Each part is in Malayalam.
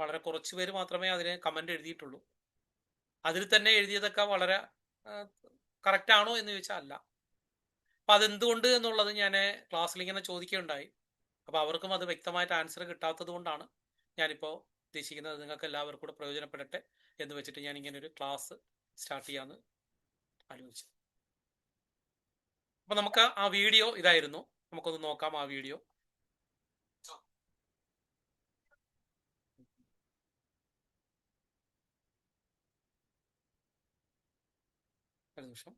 വളരെ കുറച്ച് പേര് മാത്രമേ അതിന് കമന്റ് എഴുതിയിട്ടുള്ളൂ. അതിൽ തന്നെ എഴുതിയതൊക്കെ വളരെ കറക്റ്റ് ആണോ എന്ന് ചോദിച്ചാൽ അല്ല. അപ്പൊ അതെന്തുകൊണ്ട് എന്നുള്ളത് ഞാൻ ക്ലാസ്സിൽ ഇങ്ങനെ ചോദിക്കുകയുണ്ടായി. അപ്പോൾ അവർക്കും അത് വ്യക്തമായിട്ട് ആൻസർ കിട്ടാത്തത് കൊണ്ടാണ് ഞാനിപ്പോൾ ഉദ്ദേശിക്കുന്നത് നിങ്ങൾക്ക് എല്ലാവർക്കും കൂടെ പ്രയോജനപ്പെടട്ടെ എന്ന് വെച്ചിട്ട് ഞാൻ ഇങ്ങനെ ഒരു ക്ലാസ് സ്റ്റാർട്ട് ചെയ്യാമെന്ന് ആലോചിച്ചു. അപ്പോൾ നമുക്ക് ആ വീഡിയോ ഇതായിരുന്നു. നമുക്കൊന്ന് നോക്കാം ആ വീഡിയോ. ഒരു നിമിഷം.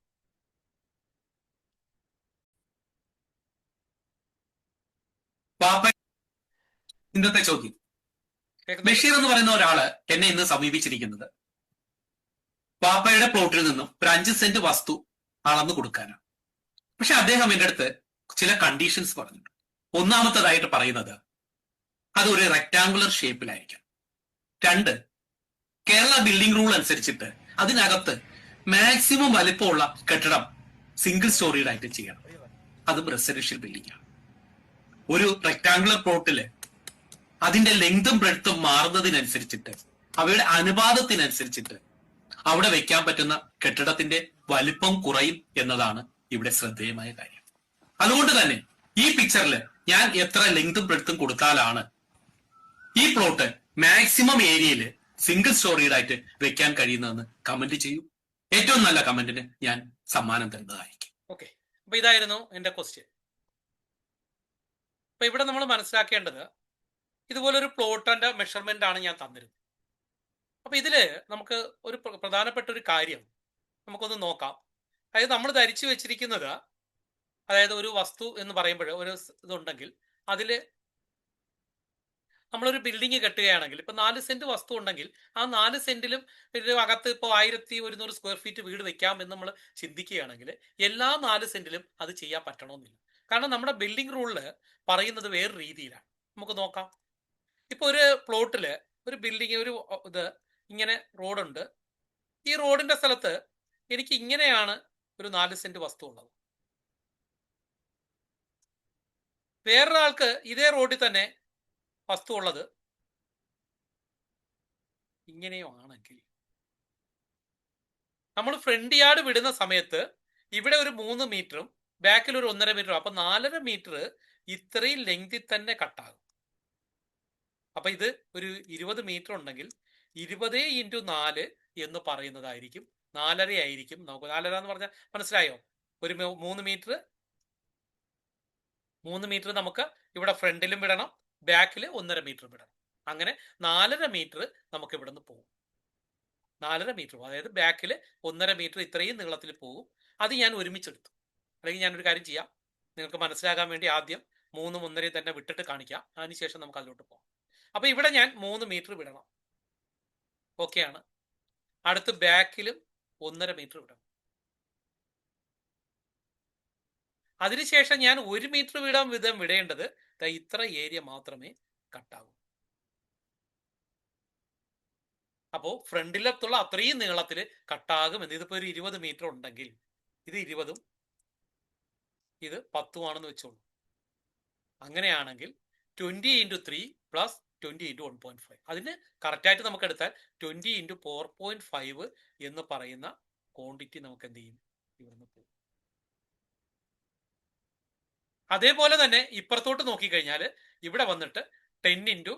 ഇന്നത്തെ ചോദ്യം. ബഷീർ എന്ന് പറയുന്ന ഒരാള് എന്നെ ഇന്ന് സമീപിച്ചിരിക്കുന്നത് വാപ്പയുടെ പ്ലോട്ടിൽ നിന്നും ഒരു 5 സെന്റ് വസ്തു അളന്നു കൊടുക്കാനാണ്. പക്ഷെ അദ്ദേഹം എൻ്റെ അടുത്ത് ചില കണ്ടീഷൻസ് പറഞ്ഞിട്ടുണ്ട്. ഒന്നാമത്തേതായിട്ട് പറയുന്നത് അതൊരു റെക്ടാങ്കുലർ ഷേപ്പിലായിരിക്കണം. 2, കേരള ബിൽഡിംഗ് റൂൾ അനുസരിച്ചിട്ട് അതിനകത്ത് മാക്സിമം വലിപ്പമുള്ള കെട്ടിടം സിംഗിൾ സ്റ്റോറീഡ് ആയിട്ട് ചെയ്യണം. അതും റെസിഡൻഷ്യൽ ബിൽഡിംഗ് ആണ്. ഒരു റെക്ടാങ്കുലർ പ്ലോട്ടില് അതിന്റെ ലെങ്തും ബ്രെഡ്ത്തും മാറുന്നതിനനുസരിച്ചിട്ട് അവയുടെ അനുപാതത്തിനനുസരിച്ചിട്ട് അവിടെ വെക്കാൻ പറ്റുന്ന കെട്ടിടത്തിന്റെ വലിപ്പം കുറയും എന്നതാണ് ഇവിടെ ശ്രദ്ധേയമായ കാര്യം. അതുകൊണ്ട് തന്നെ ഈ പിക്ചറിൽ ഞാൻ എത്ര ലെങ്തും ബ്രെഡ്ത്തും കൊടുത്താലാണ് ഈ പ്ലോട്ട് മാക്സിമം ഏരിയയിൽ സിംഗിൾ സ്റ്റോറീഡ് ആയിട്ട് വെക്കാൻ കഴിയുന്നതെന്ന് കമന്റ് ചെയ്യൂ. ഏറ്റവും നല്ല കമന്റിന് ഞാൻ സമ്മാനം തരുന്നതായിരിക്കും. ഓക്കെ, അപ്പൊ ഇതായിരുന്നു എന്റെ ക്വസ്റ്റ്യൻ. അപ്പൊ ഇവിടെ നമ്മൾ മനസ്സിലാക്കേണ്ടത് ഇതുപോലൊരു പ്ലോട്ടിന്റെ മെഷർമെന്റ് ആണ് ഞാൻ തന്നിരുന്നത്. അപ്പൊ ഇതില് നമുക്ക് ഒരു പ്രധാനപ്പെട്ട ഒരു കാര്യം നമുക്കൊന്ന് നോക്കാം. അതായത് നമ്മൾ ധരിച്ചു വെച്ചിരിക്കുന്നത്, അതായത് ഒരു വസ്തു എന്ന് പറയുമ്പോൾ ഒരു ഇതുണ്ടെങ്കിൽ അതില് നമ്മളൊരു ബിൽഡിംഗ് കെട്ടുകയാണെങ്കിൽ ഇപ്പൊ 4 സെന്റ് വസ്തു ഉണ്ടെങ്കിൽ ആ 4 സെന്റിലും അകത്ത് ഇപ്പോൾ 1100 സ്ക്വയർ ഫീറ്റ് വീട് വെക്കാം എന്ന് നമ്മൾ ചിന്തിക്കുകയാണെങ്കിൽ എല്ലാ 4 സെന്റിലും അത് ചെയ്യാൻ പറ്റണമെന്നില്ല. കാരണം നമ്മുടെ ബിൽഡിംഗ് റൂളില് പറയുന്നത് വേറെ രീതിയിലാണ്. നമുക്ക് നോക്കാം. ഇപ്പൊ ഒരു പ്ലോട്ടില് ഒരു ബിൽഡിംഗ് ഒരു ഇത് ഇങ്ങനെ റോഡുണ്ട്. ഈ റോഡിന്റെ സ്ഥലത്ത് എനിക്ക് ഇങ്ങനെയാണ് ഒരു 4 സെന്റ് വസ്തു ഉള്ളത്. വേറൊരാൾക്ക് ഇതേ റോഡിൽ തന്നെ വസ്തു ഉള്ളത് ഇങ്ങനെയോ ആണെങ്കിൽ നമ്മൾ ഫ്രണ്ട് യാർഡ് വിടുന്ന സമയത്ത് ഇവിടെ ഒരു 3 മീറ്ററും ബാക്കിൽ ഒരു 1.5 മീറ്ററും, അപ്പൊ 4.5 മീറ്റർ ഇത്രയും ലെങ്തിൽ തന്നെ കട്ടാകും. അപ്പൊ ഇത് ഒരു 20 മീറ്റർ ഉണ്ടെങ്കിൽ 20 × 4 എന്ന് പറയുന്നതായിരിക്കും 4.5 ആയിരിക്കും. നമുക്ക് 4.5 എന്ന് പറഞ്ഞാൽ മനസ്സിലായോ? ഒരു 3 മീറ്റർ നമുക്ക് ഇവിടെ ഫ്രണ്ടിലും വിടണം, ബാക്കിൽ 1.5 മീറ്റർ വിടണം. അങ്ങനെ 4.5 മീറ്റർ നമുക്ക് ഇവിടെ നിന്ന് പോകും. 4.5 മീറ്റർ, അതായത് ബാക്കിൽ 1.5 മീറ്റർ ഇത്രയും നീളത്തിൽ പോകും. അത് ഞാൻ ഒരുമിച്ചെടുത്തു. അല്ലെങ്കിൽ ഞാനൊരു കാര്യം ചെയ്യാം, നിങ്ങൾക്ക് മനസ്സിലാകാൻ വേണ്ടി ആദ്യം 3 1.5 തന്നെ വിട്ടിട്ട് കാണിക്കാം. അതിനുശേഷം നമുക്ക് അതിലോട്ട് പോകാം. അപ്പൊ ഇവിടെ ഞാൻ 3 മീറ്റർ വിടണം. ഓക്കെയാണ്. അടുത്ത് ബാക്കിലും 1.5 മീറ്റർ വിടണം. അതിനുശേഷം ഞാൻ 1 മീറ്റർ വിധം വിടേണ്ടത് ഇത്ര ഏരിയ മാത്രമേ കട്ടാകൂ. അപ്പോൾ ഫ്രണ്ടിലത്തുള്ള അത്രയും നീളത്തിൽ കട്ടാകും. ഇതിപ്പോ ഒരു 20 മീറ്റർ ഉണ്ടെങ്കിൽ ഇത് 20ഉം ഇത് 10ഉം ആണെന്ന് വെച്ചോളൂ. അങ്ങനെയാണെങ്കിൽ 20 × 3 + 20 × 1.5, അതിന് കറക്റ്റായിട്ട് നമുക്ക് എടുത്താൽ 20 × 4.5 എന്ന് പറയുന്ന ക്വാണ്ടിറ്റി നമുക്ക് എന്ത് ചെയ്യും, ഇവിടുന്ന് പോകും. അതേപോലെ തന്നെ ഇപ്പുറത്തോട്ട് നോക്കിക്കഴിഞ്ഞാൽ ഇവിടെ വന്നിട്ട് 10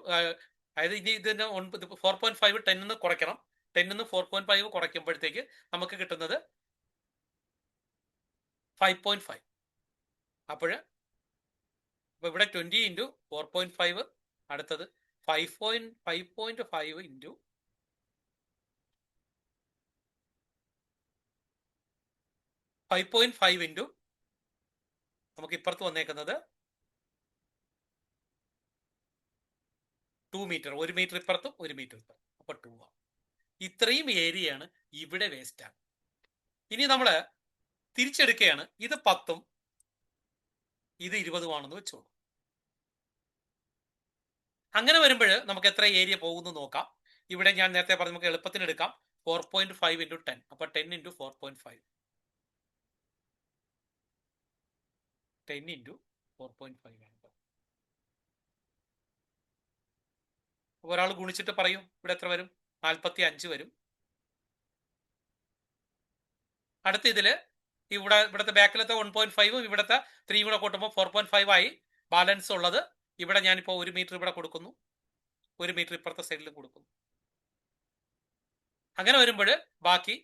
അതായത് ഇനി ഇതിന് 4.5 10 കുറയ്ക്കണം. 10 4.5 കുറയ്ക്കുമ്പോഴത്തേക്ക് നമുക്ക് കിട്ടുന്നത് 5.5. അപ്പോഴ് ഇവിടെ 20 × 4.5, അടുത്തത് 5.5 × 5.5 നമുക്ക് ഇപ്പുറത്ത് വന്നേക്കുന്നത് 2 മീറ്റർ, 1 മീറ്റർ ഇപ്പുറത്തും 1 മീറ്റർ ഇപ്പുറത്തും, അപ്പൊ 2 ആണ്. ഇത്രയും ഏരിയയാണ് ഇവിടെ വേസ്റ്റ് ആണ്. ഇനി നമ്മൾ തിരിച്ചെടുക്കുകയാണ്. ഇത് 10ഉം ഇത് 20ഉം ആണെന്ന് വെച്ചോളൂ. അങ്ങനെ വരുമ്പോൾ നമുക്ക് എത്ര ഏരിയ പോകുന്നു നോക്കാം. ഇവിടെ ഞാൻ നേരത്തെ പറഞ്ഞു നമുക്ക് എളുപ്പത്തിന് എടുക്കാം. 4.5 × 10, അപ്പൊ 10 × 4.5, 10 × 4.5 ആണ്. ഒരാൾ ഗുണിച്ചിട്ട് പറയൂ, ഇവിടെ എത്ര വരും? 45 വരും. അടുത്ത ഇതില് ഇവിടുത്തെ ബാക്കിലത്തെ 1.5 ഇവിടുത്തെ 3 കൂടെ കൂട്ടുമ്പോൾ 4.5 ആയി. ബാലൻസ് ഉള്ളത് ഇവിടെ ഞാനിപ്പോൾ 1 മീറ്റർ ഇവിടെ കൊടുക്കുന്നു, 1 മീറ്റർ ഇപ്പുറത്തെ സൈഡിലും കൊടുക്കുന്നു. അങ്ങനെ വരുമ്പോൾ ബാക്കി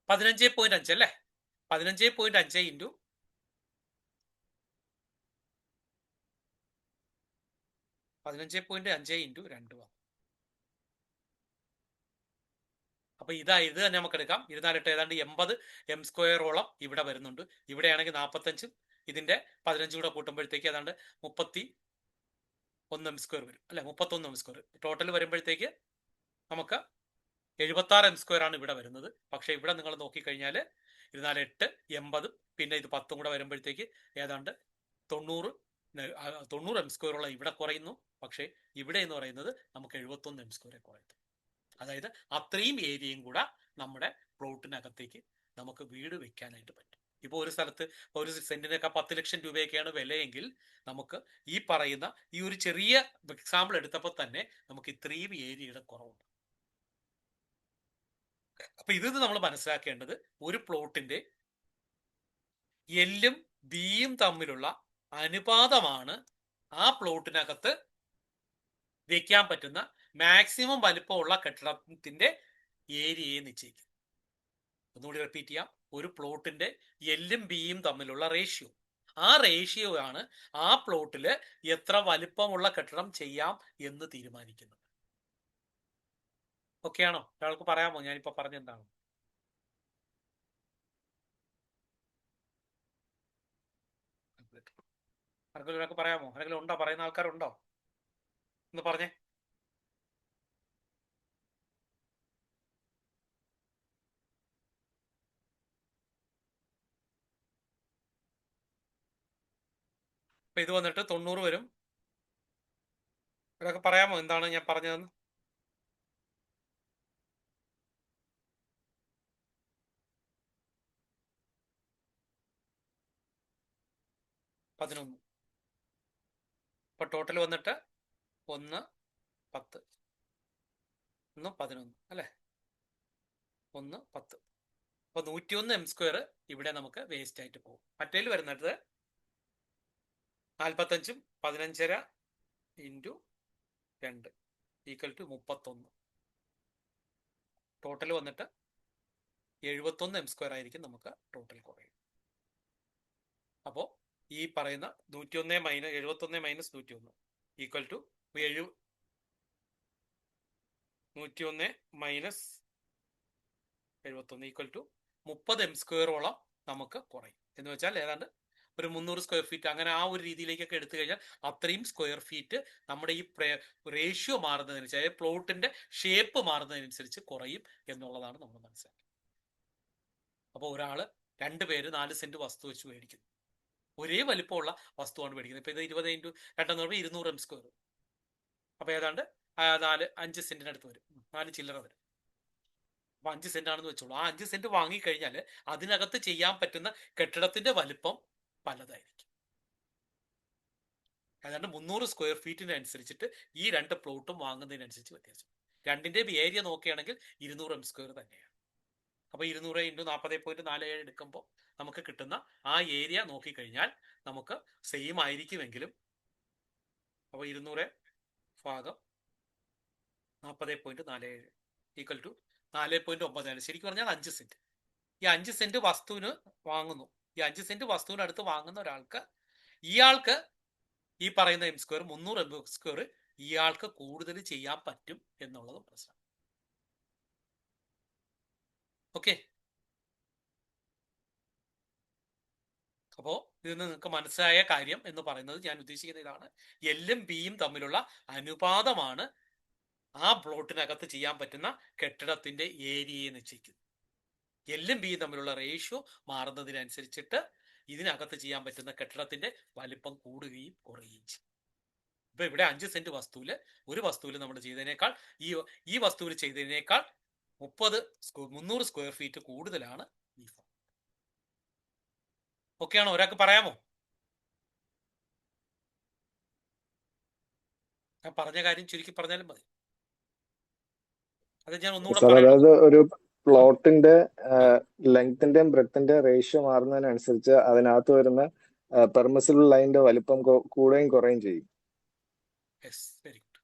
15.5 അല്ലേ? 15.5 ഇൻറ്റു 15.5 ഇൻറ്റു 2 ആണ്. അപ്പൊ ഇത് തന്നെ നമുക്ക് എടുക്കാം. 24 ഏതാണ്ട് 80 m² ഇവിടെ വരുന്നുണ്ട്. ഇവിടെയാണെങ്കിൽ 45, ഇതിന്റെ 15 കൂടെ കൂട്ടുമ്പോഴത്തേക്ക് ഏതാണ്ട് 31 m² വരും അല്ലെ? 31 m². ടോട്ടൽ വരുമ്പോഴത്തേക്ക് നമുക്ക് 76 m² ആണ് ഇവിടെ വരുന്നത്. പക്ഷെ ഇവിടെ നിങ്ങൾ നോക്കിക്കഴിഞ്ഞാൽ 24 8 80 പിന്നെ ഇത് 10 കൂടെ വരുമ്പോഴത്തേക്ക് ഏതാണ്ട് 90 m² ഇവിടെ കുറയുന്നു. പക്ഷെ ഇവിടെ എന്ന് പറയുന്നത് നമുക്ക് 71 m² കുറയുന്നു. അതായത് അത്രയും ഏരിയയും കൂടെ നമ്മുടെ പ്ലോട്ടിനകത്തേക്ക് നമുക്ക് വീട് വെക്കാനായിട്ട് പറ്റും. ഇപ്പോൾ ഒരു സ്ഥലത്ത് ഒരു സെന്റിനൊക്കെ 10 ലക്ഷം രൂപയൊക്കെയാണ് വിലയെങ്കിൽ നമുക്ക് ഈ പറയുന്ന ഈ ഒരു ചെറിയ എക്സാമ്പിൾ എടുത്തപ്പോൾ തന്നെ നമുക്ക് ഇത്രയും ഏരിയയുടെ കുറവുണ്ട്. അപ്പൊ ഇത് നമ്മൾ മനസ്സിലാക്കേണ്ടത് ഒരു പ്ലോട്ടിന്റെ എല്ലും ബിയും തമ്മിലുള്ള അനുപാതമാണ് ആ പ്ലോട്ടിനകത്ത് വെക്കാൻ പറ്റുന്ന മാക്സിമം വലിപ്പമുള്ള കെട്ടിടത്തിന്റെ ഏരിയയെ നിശ്ചയിക്കും. ഒന്നുകൂടി റിപ്പീറ്റ് ചെയ്യാം. ഒരു പ്ലോട്ടിന്റെ എല്ലും ബിയും തമ്മിലുള്ള റേഷ്യോ, ആ റേഷ്യോ ആണ് ആ പ്ലോട്ടില് എത്ര വലിപ്പമുള്ള കെട്ടിടം ചെയ്യാം എന്ന് തീരുമാനിക്കുന്നത്. ഓക്കെ ആണോ? ഒരാൾക്ക് പറയാമോ ഞാനിപ്പോ പറഞ്ഞെന്താണ്? ആർക്കെങ്കിലും ഒരാൾക്ക് പറയാമോ? ആരെങ്കിലും ഉണ്ടോ? പറയുന്ന ആൾക്കാരുണ്ടോ? ഒന്ന് പറഞ്ഞേ. അപ്പൊ ഇത് വന്നിട്ട് 90 വരും. ഒരാൾക്ക് പറയാമോ എന്താണ് ഞാൻ പറഞ്ഞതെന്ന്? പതിനൊന്ന്. അപ്പൊ ടോട്ടൽ വന്നിട്ട് 1 10 1 11 അല്ലെ? 1 10. അപ്പൊ 101 m² ഇവിടെ നമുക്ക് വേസ്റ്റ് ആയിട്ട് പോകും. മറ്റേൽ വരുന്നത് 45 15.5 ഇൻറ്റു 2 ഈക്വൽ ടു 31. ടോട്ടൽ വന്നിട്ട് 71 m² ആയിരിക്കും നമുക്ക് ടോട്ടൽ കുറയും. അപ്പോൾ ഈ പറയുന്ന 101 - 71 - 101 equal to 101 - 71 equal to 30 m² നമുക്ക് കുറയും. എന്ന് വെച്ചാൽ ഏതാണ്ട് ഒരു 300 സ്ക്വയർ ഫീറ്റ്, അങ്ങനെ ആ ഒരു രീതിയിലേക്കൊക്കെ എടുത്തു കഴിഞ്ഞാൽ അത്രയും സ്ക്വയർ ഫീറ്റ് നമ്മുടെ ഈ റേഷ്യോ മാറുന്നതിനനുസരിച്ച്, പ്ലോട്ടിന്റെ ഷേപ്പ് മാറുന്നതിനനുസരിച്ച് കുറയും എന്നുള്ളതാണ് നമ്മൾ മനസ്സിലാക്കുന്നത്. അപ്പോൾ ഒരാള് 2 പേര് 4 സെന്റ് വസ്തു വെച്ച് മേടിക്കുന്നു. ഒരേ വലിപ്പമുള്ള വസ്തുവാണ് മേടിക്കുന്നത്. ഇപ്പൊ ഇത് 20 ഇൻറ്റു 2 എന്ന് പറയുമ്പോൾ 200 m². അപ്പൊ ഏതാണ്ട് 5 സെന്റിനടുത്ത് വരും, 4 ചില്ലറ വരും. അപ്പൊ 5 സെന്റ് ആണെന്ന് വെച്ചോളൂ. ആ 5 സെന്റ് വാങ്ങിക്കഴിഞ്ഞാൽ അതിനകത്ത് ചെയ്യാൻ പറ്റുന്ന കെട്ടിടത്തിന്റെ വലിപ്പം പലതായിരിക്കും. ഏതാണ്ട് 300 സ്ക്വയർ ഫീറ്റിനനുസരിച്ചിട്ട് ഈ 2 പ്ലോട്ടും വാങ്ങുന്നതിനനുസരിച്ച് വ്യത്യാസം. രണ്ടിന്റെയും ഏരിയ നോക്കുകയാണെങ്കിൽ 200 m² തന്നെയാണ്. അപ്പൊ 200 ഇൻറ്റു 40.47 എടുക്കുമ്പോൾ നമുക്ക് കിട്ടുന്ന ആ ഏരിയ നോക്കിക്കഴിഞ്ഞാൽ നമുക്ക് സെയിം ആയിരിക്കുമെങ്കിലും, അപ്പൊ 200 ഭാഗം 40.47 ഈക്വൽ ടു 4.94. ശരിക്കും പറഞ്ഞാൽ 5 സെന്റ്. ഈ 5 സെന്റ് വസ്തുവിന് വാങ്ങുന്നു. ഈ 5 സെന്റ് വസ്തുവിന് അടുത്ത് വാങ്ങുന്ന ഒരാൾക്ക് ഇയാൾക്ക് ഈ പറയുന്ന m², 300 m² ഇയാൾക്ക് കൂടുതൽ ചെയ്യാൻ പറ്റും എന്നുള്ളത് മനസ്സിലാവും. ഓക്കെ. അപ്പോ ഇതിൽ നിങ്ങൾക്ക് മനസ്സിലായ കാര്യം എന്ന് പറയുന്നത്, ഞാൻ ഉദ്ദേശിക്കുന്ന ഇതാണ്, എല്ലും ബിയും തമ്മിലുള്ള അനുപാതമാണ് ആ പ്ലോട്ടിനകത്ത് ചെയ്യാൻ പറ്റുന്ന കെട്ടിടത്തിന്റെ ഏരിയയെ നിശ്ചയിക്കുന്നത്. എല്ലും ബിയും തമ്മിലുള്ള റേഷ്യോ മാറുന്നതിനനുസരിച്ചിട്ട് ഇതിനകത്ത് ചെയ്യാൻ പറ്റുന്ന കെട്ടിടത്തിന്റെ വലിപ്പം കൂടുകയും കുറയുകയും ചെയ്യും. ഇപ്പൊ ഇവിടെ 5 സെന്റ് വസ്തുവില് ഒരു വസ്തുവിൽ നമ്മൾ ചെയ്തതിനേക്കാൾ ഈ വസ്തുവിൽ ചെയ്തതിനേക്കാൾ 300 സ്ക്വയർ ഫീറ്റ് കൂടുതലാണ് ഈ ഫോം. ഓക്കെ ആണോ? ഒരാൾക്ക് പറയാമോ? ഞാൻ പറഞ്ഞ കാര്യം ചുരുക്കി പറഞ്ഞാലും മതി. അത് ഞാൻ ഒന്നുകൂടെ സാർ, പറയണം. അതായത് ഒരു പ്ലോട്ടിന്റെ ലെങ്തിന്റെയും ബ്രെത്തിന്റെയും റേഷ്യോ മാറുന്നതിനനുസരിച്ച് അതിനകത്ത് വരുന്ന പെർമിസിബിൾ ലൈനിന്റെ വലിപ്പം കൂടുകയും കുറയുകയും ചെയ്യും. Yes, very good.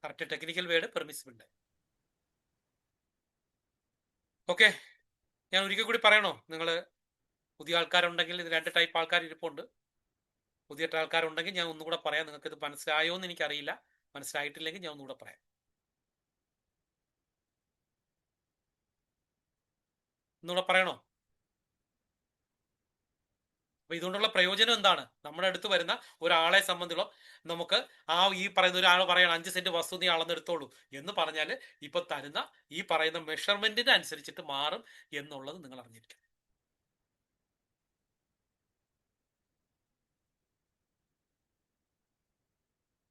Correct technical word permissible. Okay, ഞാൻ ഒരിക്കൽ കൂടി പറയണോ? നിങ്ങൾ പുതിയ ആൾക്കാരുണ്ടെങ്കിൽ, ഇത് 2 ടൈപ്പ് ആൾക്കാർ ഇരിപ്പുണ്ട്. പുതിയ ആൾക്കാരുണ്ടെങ്കിൽ ഞാൻ ഒന്നുകൂടെ പറയാം. നിങ്ങൾക്ക് ഇത് മനസ്സിലായോ എന്ന് എനിക്കറിയില്ല. മനസ്സിലായിട്ടില്ലെങ്കിൽ ഞാൻ ഒന്നുകൂടെ പറയാം. ഒന്നുകൂടെ പറയണോ? അപ്പൊ ഇതുകൊണ്ടുള്ള പ്രയോജനം എന്താണ്? നമ്മുടെ അടുത്ത് വരുന്ന ഒരാളെ സംബന്ധിച്ചോളം നമുക്ക് ഈ പറയുന്ന ഒരാൾ പറയണം 5 സെന്റ് വസ്തു നീ അളന്നെടുത്തോളൂ എന്ന് പറഞ്ഞാൽ ഇപ്പൊ തരുന്ന ഈ പറയുന്ന മെഷർമെന്റിന് അനുസരിച്ചിട്ട് മാറും എന്നുള്ളത് നിങ്ങൾ അറിഞ്ഞിരിക്കണം.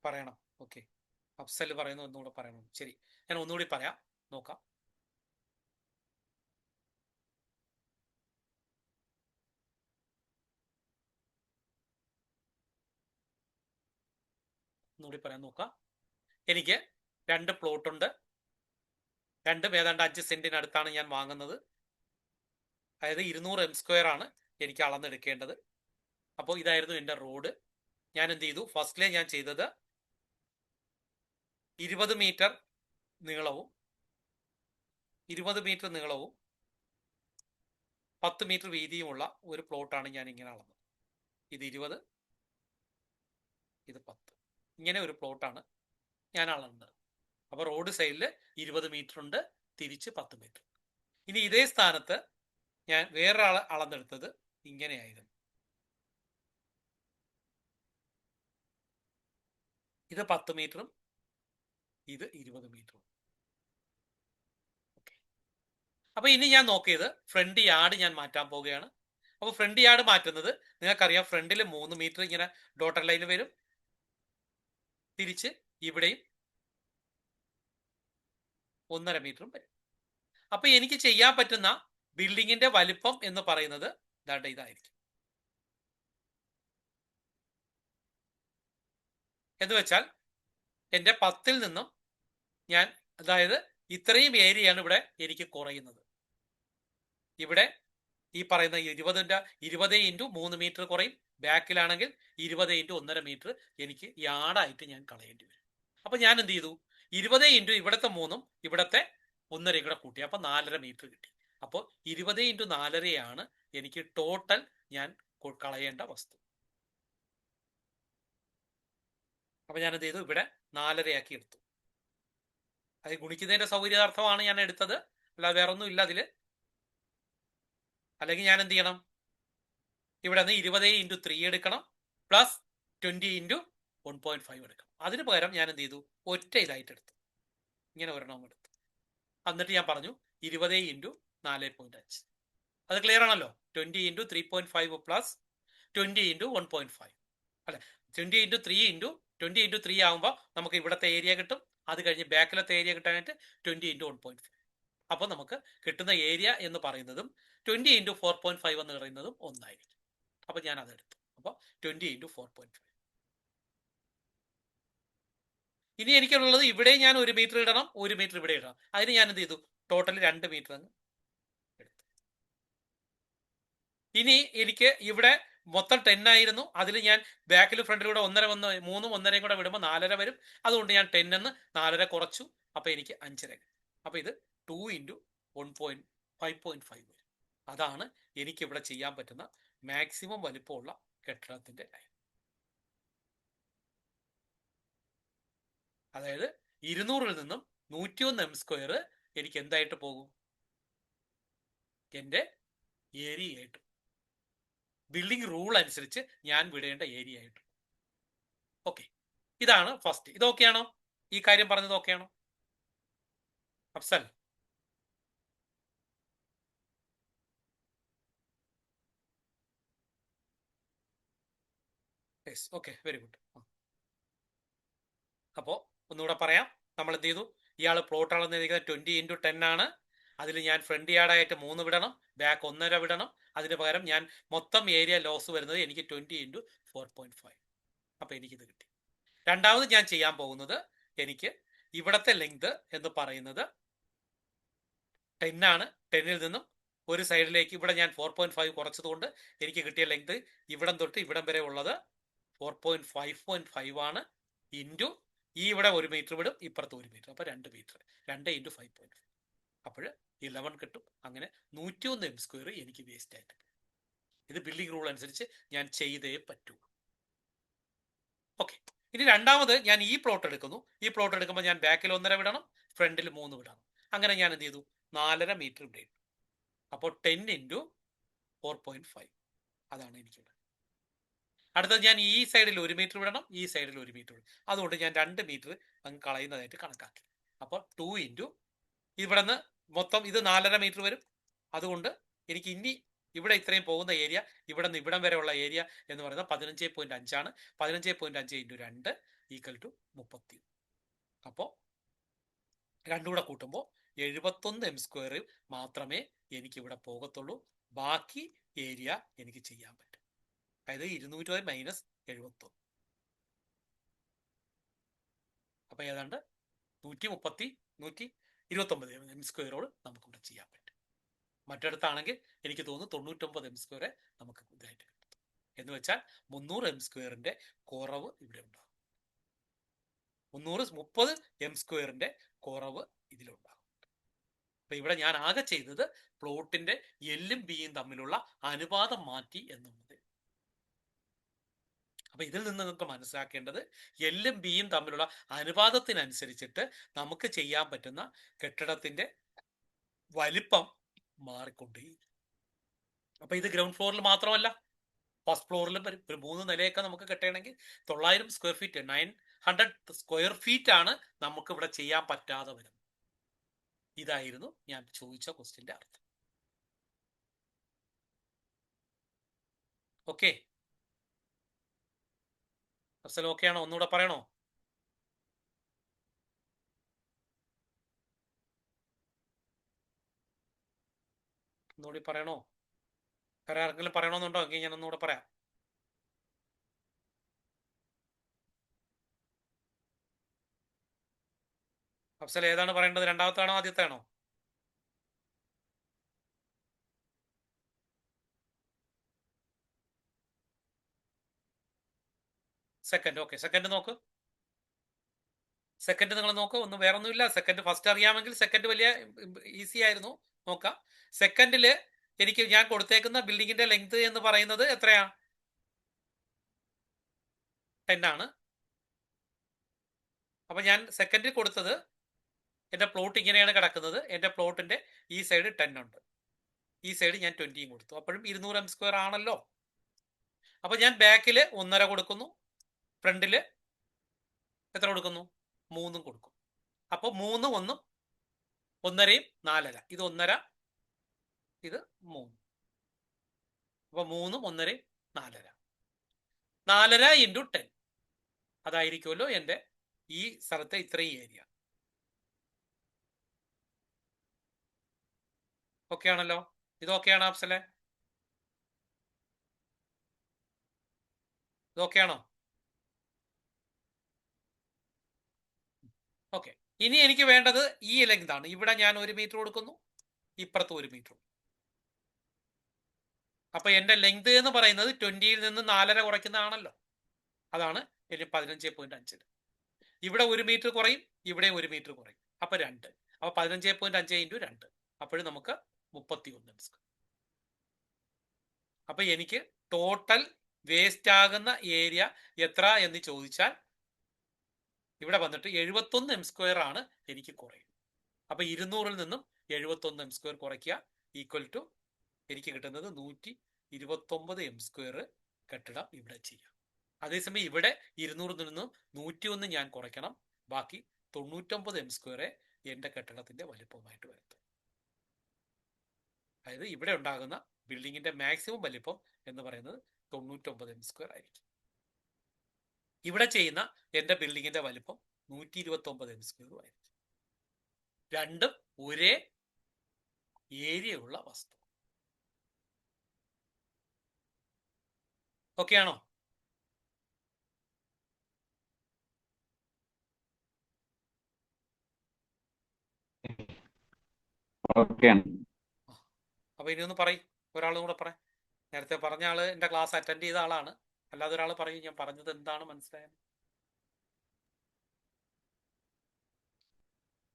പറയണം. ഓക്കെ, അഫ്സൽ പറയുന്നു ഒന്നുകൂടെ പറയണം. ശരി, ഞാൻ ഒന്നുകൂടി പറയാം, നോക്കാം. ഒന്നുകൂടി പറയാൻ നോക്കാം. എനിക്ക് 2 പ്ലോട്ട് ഉണ്ട്. 2 ഏതാണ്ട് 5 സെന്റിനടുത്താണ് ഞാൻ വാങ്ങുന്നത്. അതായത് 200 m² ആണ് എനിക്ക് അളന്നെടുക്കേണ്ടത്. അപ്പോൾ ഇതായിരുന്നു എൻ്റെ റോഡ്. ഞാൻ എന്ത് ചെയ്തു? ഫസ്റ്റിലെ ഞാൻ ചെയ്തത് 20 മീറ്റർ നീളവും 10 മീറ്റർ വീതിയുമുള്ള ഒരു പ്ലോട്ടാണ് ഞാൻ ഇങ്ങനെ അളന്നത്. ഇത് 20, ഇത് 10, ഇങ്ങനെ ഒരു പ്ലോട്ടാണ് ഞാൻ അളന്നത്. അപ്പോൾ റോഡ് സൈഡിൽ 20 മീറ്റർ ഉണ്ട്, തിരിച്ച് 10 മീറ്റർ. ഇനി ഇതേ സ്ഥാനത്ത് ഞാൻ വേറൊരാൾ അളന്നെടുത്തത് ഇങ്ങനെയായിരുന്നു. ഇത് 10 മീറ്ററും ഇത് 20 മീറ്ററും. ഓക്കെ, അപ്പൊ ഇനി ഞാൻ നോക്കിയത് ഫ്രണ്ട് യാർഡ് ഞാൻ മാറ്റാൻ പോവുകയാണ്. അപ്പോൾ ഫ്രണ്ട് യാർഡ് മാറ്റുന്നത് നിങ്ങൾക്കറിയാം. ഫ്രണ്ടിൽ 3 മീറ്റർ ഇങ്ങനെ ഡോട്ടർ ലൈൻ വരും, തിരിച്ച് ഇവിടെയും 1.5 മീറ്ററും വരും. അപ്പൊ എനിക്ക് ചെയ്യാൻ പറ്റുന്ന ബിൽഡിങ്ങിന്റെ വലിപ്പം എന്ന് പറയുന്നത് ഇതായിരിക്കും. എന്ന് വെച്ചാൽ എൻ്റെ 10-ൽ നിന്നും ഞാൻ, അതായത് ഇത്രയും ഏരിയയാണ് ഇവിടെ എനിക്ക് കുറയുന്നത്. ഇവിടെ ഈ പറയുന്ന 20 ഇൻറ്റു 3 മീറ്റർ കുറയും. ബാക്കിലാണെങ്കിൽ 20 ഇൻറ്റു 1.5 മീറ്റർ എനിക്ക് യാർഡായിട്ട് ഞാൻ കളയേണ്ടി വരും. അപ്പൊ ഞാൻ എന്ത് ചെയ്തു? 20 ഇൻറ്റു ഇവിടത്തെ 3ഉം ഇവിടത്തെ 1.5 കൂടെ കൂട്ടി. അപ്പൊ 4.5 മീറ്റർ കിട്ടി. അപ്പോൾ 20 ഇൻറ്റു 4.5 എനിക്ക് ടോട്ടൽ ഞാൻ കളയേണ്ട വസ്തു. അപ്പൊ ഞാൻ എന്ത് ചെയ്തു? ഇവിടെ 4.5 ആക്കി എടുത്തു. അത് ഗുണിക്കുന്നതിന്റെ സൗകര്യാർത്ഥമാണ് ഞാൻ എടുത്തത്, അല്ലാതെ വേറെ ഒന്നും ഇല്ല അതില്. അല്ലെങ്കിൽ ഞാൻ എന്ത് ചെയ്യണം? ഇവിടെ നിന്ന് 20 ഇൻറ്റു 3 എടുക്കണം, പ്ലസ് 20 ഇൻറ്റു 1.5 എടുക്കണം. അതിന് പകരം ഞാൻ എന്ത് ചെയ്തു? ഒറ്റ ഇതായിട്ട് എടുത്തു, ഇങ്ങനെ ഒരെണ്ണം എടുത്തു. എന്നിട്ട് ഞാൻ പറഞ്ഞു 20 ഇൻറ്റു 4.5. അത് ക്ലിയർ ആണല്ലോ? 20 ഇൻറ്റു 3.5 പ്ലസ് 20 ഇൻറ്റു 1.5, അല്ലെ? 20 ഇൻറ്റു 3 ഇൻറ്റു 20 ഇൻറ്റു 3 ആകുമ്പോൾ നമുക്ക് ഇവിടത്തെ ഏരിയ കിട്ടും. അത് കഴിഞ്ഞ് ബാക്കിലത്തെ ഏരിയ കിട്ടാനായിട്ട് 20 ഇൻറ്റു 1.5. അപ്പോൾ നമുക്ക് കിട്ടുന്ന ഏരിയ എന്ന് പറയുന്നതും 20 ഇൻറ്റു 4.5 എന്ന് പറയുന്നതും ഒന്നായിരിക്കും. അപ്പൊ ഞാൻ അതെടുത്തു. അപ്പോൾ 20 ഇൻറ്റു 4.5. ഇനി എനിക്കുള്ളത് ഇവിടെ ഞാൻ 1 മീറ്റർ ഇടണം, 1 മീറ്റർ ഇവിടെ ഇടണം. അതിന് ഞാൻ എന്ത് ചെയ്തു? ടോട്ടൽ 2 മീറ്റർ അങ്ങ് എടുത്തു. ഇനി എനിക്ക് ഇവിടെ മൊത്തം 10 ആയിരുന്നു. അതിൽ ഞാൻ ബാക്കിലും ഫ്രണ്ടിലൂടെ 1.5 3ഉം 1.5 കൂടെ വിടുമ്പോൾ 4.5 വരും. അതുകൊണ്ട് ഞാൻ 10 എന്ന് 4.5 കുറച്ചു. അപ്പൊ എനിക്ക് 5.5. അപ്പൊ ഇത് 2 ഇൻറ്റു 5.5 വരും. അതാണ് എനിക്കിവിടെ ചെയ്യാൻ പറ്റുന്ന മാക്സിമം വലിപ്പമുള്ള കെട്ടിടത്തിന്റെ ലൈൻ. അതായത് 200-ൽ നിന്നും 101 m² എനിക്ക് എന്തായിട്ട് പോകും? എൻ്റെ ഏരിയ ആയിട്ട്, ബിൽഡിംഗ് റൂൾ അനുസരിച്ച് ഞാൻ വിടേണ്ട ഏരിയ ആയിട്ട്. ഓക്കെ, ഇതാണ് ഫസ്റ്റ്. ഇത് ഓക്കെയാണോ? ഈ കാര്യം പറഞ്ഞത് ഓക്കെയാണോ Afsal? Yes, okay, very good. അപ്പോൾ ഒന്നുകൂടെ പറയാം. നമ്മൾ എന്ത് ചെയ്തു? ഇയാൾ പ്ലോട്ട് അളന്നിരിക്കുന്നത് 20 ഇൻറ്റു 10 ആണ്. അതിൽ ഞാൻ ഫ്രണ്ട് യാർഡായിട്ട് 3 വിടണം, ബാക്ക് 1.5 വിടണം. അതിന് പകരം ഞാൻ മൊത്തം ഏരിയ ലോസ് വരുന്നത് എനിക്ക് 20 ഇൻറ്റു 4.5. അപ്പോൾ എനിക്കിത് കിട്ടി. രണ്ടാമത് ഞാൻ ചെയ്യാൻ പോകുന്നത്, എനിക്ക് ഇവിടത്തെ ലെങ്ത് എന്ന് പറയുന്നത് 10 ആണ്. 10ൽ നിന്നും ഒരു സൈഡിലേക്ക് ഇവിടെ ഞാൻ 4.5 കുറച്ചതുകൊണ്ട് എനിക്ക് കിട്ടിയ ലെങ്ത് ഇവിടം തൊട്ട് ഇവിടം വരെ ഉള്ളത് 4.5 ആണ്. ഇൻറ്റു ഈ ഇവിടെ 1 മീറ്റർ വിടും, ഇപ്പുറത്ത് 1 മീറ്റർ, അപ്പൊ 2 മീറ്റർ, 2 × 5.5, അപ്പോൾ 11 കിട്ടും. അങ്ങനെ 101 m² എനിക്ക് വേസ്റ്റ് ആയിട്ട്. ഇത് ബിൽഡിംഗ് റൂൾ അനുസരിച്ച് ഞാൻ ചെയ്തേ പറ്റൂ. ഓക്കെ, ഇനി രണ്ടാമത് ഞാൻ ഈ പ്ലോട്ട് എടുക്കുന്നു. ഈ പ്ലോട്ട് എടുക്കുമ്പോൾ ഞാൻ ബാക്കിൽ 1.5 വിടണം, ഫ്രണ്ടിൽ 3 വിടണം. അങ്ങനെ ഞാൻ എന്ത് ചെയ്തു, 4.5 മീറ്റർ ഇവിടെ ഇട്ടു. അപ്പോൾ 10 × 4.5 അതാണ് എനിക്കുള്ളത്. അടുത്തത് ഞാൻ ഈ സൈഡിൽ 1 മീറ്റർ വിടണം, ഈ സൈഡിൽ 1 മീറ്റർ വിടണം. അതുകൊണ്ട് ഞാൻ 2 മീറ്റർ അങ്ങ് കളയുന്നതായിട്ട് കണക്കാക്കി. അപ്പോൾ 2 × ഇവിടെ നിന്ന് മൊത്തം ഇത് 4.5 മീറ്റർ വരും. അതുകൊണ്ട് എനിക്ക് ഇനി ഇവിടെ ഇത്രയും പോകുന്ന ഏരിയ, ഇവിടെ നിന്ന് ഇവിടം വരെയുള്ള ഏരിയ എന്ന് പറയുന്നത് 15.5 ആണ്. 15.5 × 2 = 30. അപ്പോൾ രണ്ടും കൂടെ കൂട്ടുമ്പോൾ 71 m² മാത്രമേ എനിക്കിവിടെ പോകത്തുള്ളൂ. ബാക്കി ഏരിയ എനിക്ക് ചെയ്യാൻ പറ്റും. അതായത് 220 - 71. അപ്പൊ ഏതാണ്ട് 129 m² നമുക്കിവിടെ ചെയ്യാൻ പറ്റും. മറ്റിടത്താണെങ്കിൽ എനിക്ക് തോന്നുന്നു 99 m² നമുക്ക് ഇതായിട്ട് കിട്ടും. എന്ന് വെച്ചാൽ 300 m² കുറവ് ഇവിടെ ഉണ്ടാകും. 330 m² കുറവ് ഇതിലുണ്ടാകും. അപ്പൊ ഇവിടെ ഞാൻ ആകെ ചെയ്തത് പ്ലോട്ടിന്റെ എല്ലും ബിയും തമ്മിലുള്ള അനുപാതം മാറ്റി എന്നുള്ളത്. അപ്പൊ ഇതിൽ നിന്ന് നിങ്ങൾക്ക് മനസ്സിലാക്കേണ്ടത്, എല്ലും ബിയും തമ്മിലുള്ള അനുപാതത്തിനനുസരിച്ചിട്ട് നമുക്ക് ചെയ്യാൻ പറ്റുന്ന കെട്ടിടത്തിന്റെ വലിപ്പം മാറിക്കൊണ്ടേയിരിക്കും. അപ്പൊ ഇത് ഗ്രൗണ്ട് ഫ്ലോറിൽ മാത്രമല്ല, ഫസ്റ്റ് ഫ്ലോറിലും വരും. ഒരു 3 നിലയൊക്കെ നമുക്ക് കെട്ടണമെങ്കിൽ 900 സ്ക്വയർ ഫീറ്റ് 900 സ്ക്വയർ ഫീറ്റ് ആണ് നമുക്ക് ഇവിടെ ചെയ്യാൻ പറ്റാതെ വരുന്നത്. ഇതായിരുന്നു ഞാൻ ചോദിച്ച ക്വസ്റ്റ്യന്റെ അർത്ഥം. ഓക്കെ, അഫ്സൽ ഓക്കെ ആണോ? ഒന്നുകൂടെ പറയണോ? ഒന്നുകൂടി പറയണോ? വേറെ ആർക്കെങ്കിലും പറയണമെന്നുണ്ടോ? എങ്കിൽ ഞാൻ ഒന്നുകൂടെ പറയാം. അഫ്സൽ ഏതാണ് പറയേണ്ടത്? രണ്ടാമത്താണോ ആദ്യത്താണോ? സെക്കൻഡ്. ഓക്കെ, സെക്കൻഡ് നോക്ക്. സെക്കൻഡ് നിങ്ങൾ നോക്ക്. ഒന്നും വേറെ ഒന്നുമില്ല. സെക്കൻഡ് ഫസ്റ്റ് അറിയാമെങ്കിൽ സെക്കൻഡ് വലിയ ഈസി ആയിരുന്നു. നോക്കാം. സെക്കൻഡില് എനിക്ക് ഞാൻ കൊടുത്തേക്കുന്ന ബിൽഡിങ്ങിന്റെ ലെങ്ത് എന്ന് പറയുന്നത് എത്രയാ? 10 ആണ്. അപ്പൊ ഞാൻ സെക്കൻഡിൽ കൊടുത്തത്, എന്റെ പ്ലോട്ട് ഇങ്ങനെയാണ് കിടക്കുന്നത്. എന്റെ പ്ലോട്ടിന്റെ ഈ സൈഡ് 10 ഉണ്ട്, ഈ സൈഡ് ഞാൻ 20 കൊടുത്തു. അപ്പോഴും 200 m² ആണല്ലോ. അപ്പൊ ഞാൻ ബാക്കില് 1.5 കൊടുക്കുന്നു, ഫ്രണ്ടില് എത്ര കൊടുക്കുന്നു? 3 കൊടുക്കും. അപ്പൊ 3 1 1.5 4.5. ഇത് 1.5, ഇത് 3. അപ്പൊ 3 1.5 4.5. 4.5 × 10 അതായിരിക്കുമല്ലോ എന്റെ ഈ സ്ഥലത്തെ ഇത്രയും ഏരിയ. ഓക്കെ ആണല്ലോ? ഇതൊക്കെയാണോ അഫ്സലെ? ഇതൊക്കെയാണോ? ഓക്കെ, ഇനി എനിക്ക് വേണ്ടത് ഈ ലെങ്ത് ആണ്. ഇവിടെ ഞാൻ 1 മീറ്റർ കൊടുക്കുന്നു, ഇപ്പുറത്ത് 1 മീറ്റർ. അപ്പൊ എന്റെ ലെങ്ത് എന്ന് പറയുന്നത് 20ൽ നിന്ന് 4.5 കുറയ്ക്കുന്നതാണല്ലോ. അതാണ് ഇനി 15.5. ഇവിടെ 1 മീറ്റർ കുറയും, ഇവിടെ 1 മീറ്റർ കുറയും. അപ്പൊ 2. അപ്പൊ 15.5 × 2, അപ്പോഴും നമുക്ക് 31 m². അപ്പൊ എനിക്ക് ടോട്ടൽ വേസ്റ്റ് ആകുന്ന ഏരിയ എത്ര എന്ന് ചോദിച്ചാൽ ഇവിടെ വന്നിട്ട് 71 m² ആണ് എനിക്ക് കുറയും. അപ്പൊ 200ൽ നിന്നും 71 m² കുറയ്ക്കുക = എനിക്ക് കിട്ടുന്നത് 129 m² കെട്ടിടം ഇവിടെ ചെയ്യാം. അതേസമയം ഇവിടെ 200ൽ നിന്നും 101 ഞാൻ കുറയ്ക്കണം. ബാക്കി 99 m² എന്റെ കെട്ടിടത്തിന്റെ വലിപ്പമായിട്ട് വരുത്തും. അതായത് ഇവിടെ ഉണ്ടാകുന്ന ബിൽഡിങ്ങിന്റെ മാക്സിമം വലിപ്പം എന്ന് പറയുന്നത് 99 m² ആയിരിക്കും. ഇവിടെ ചെയ്യുന്ന എന്റെ ബിൽഡിങ്ങിന്റെ വലിപ്പം 129 m² ആയിരിക്കും. രണ്ടും ഒരേ ഏരിയ ഉള്ള വസ്തു. ഓക്കെ ആണോ? ഓക്കെയാണ്. അപ്പൊ ഇനി ഒന്ന് പറയും, ഒരാളും കൂടെ പറയാം. നേരത്തെ പറഞ്ഞ ആള് എന്റെ ക്ലാസ് അറ്റൻഡ് ചെയ്ത ആളാണ്, അല്ലാതെ ഒരാൾ പറയും ഞാൻ പറഞ്ഞത് എന്താണ് മനസ്സിലായത്,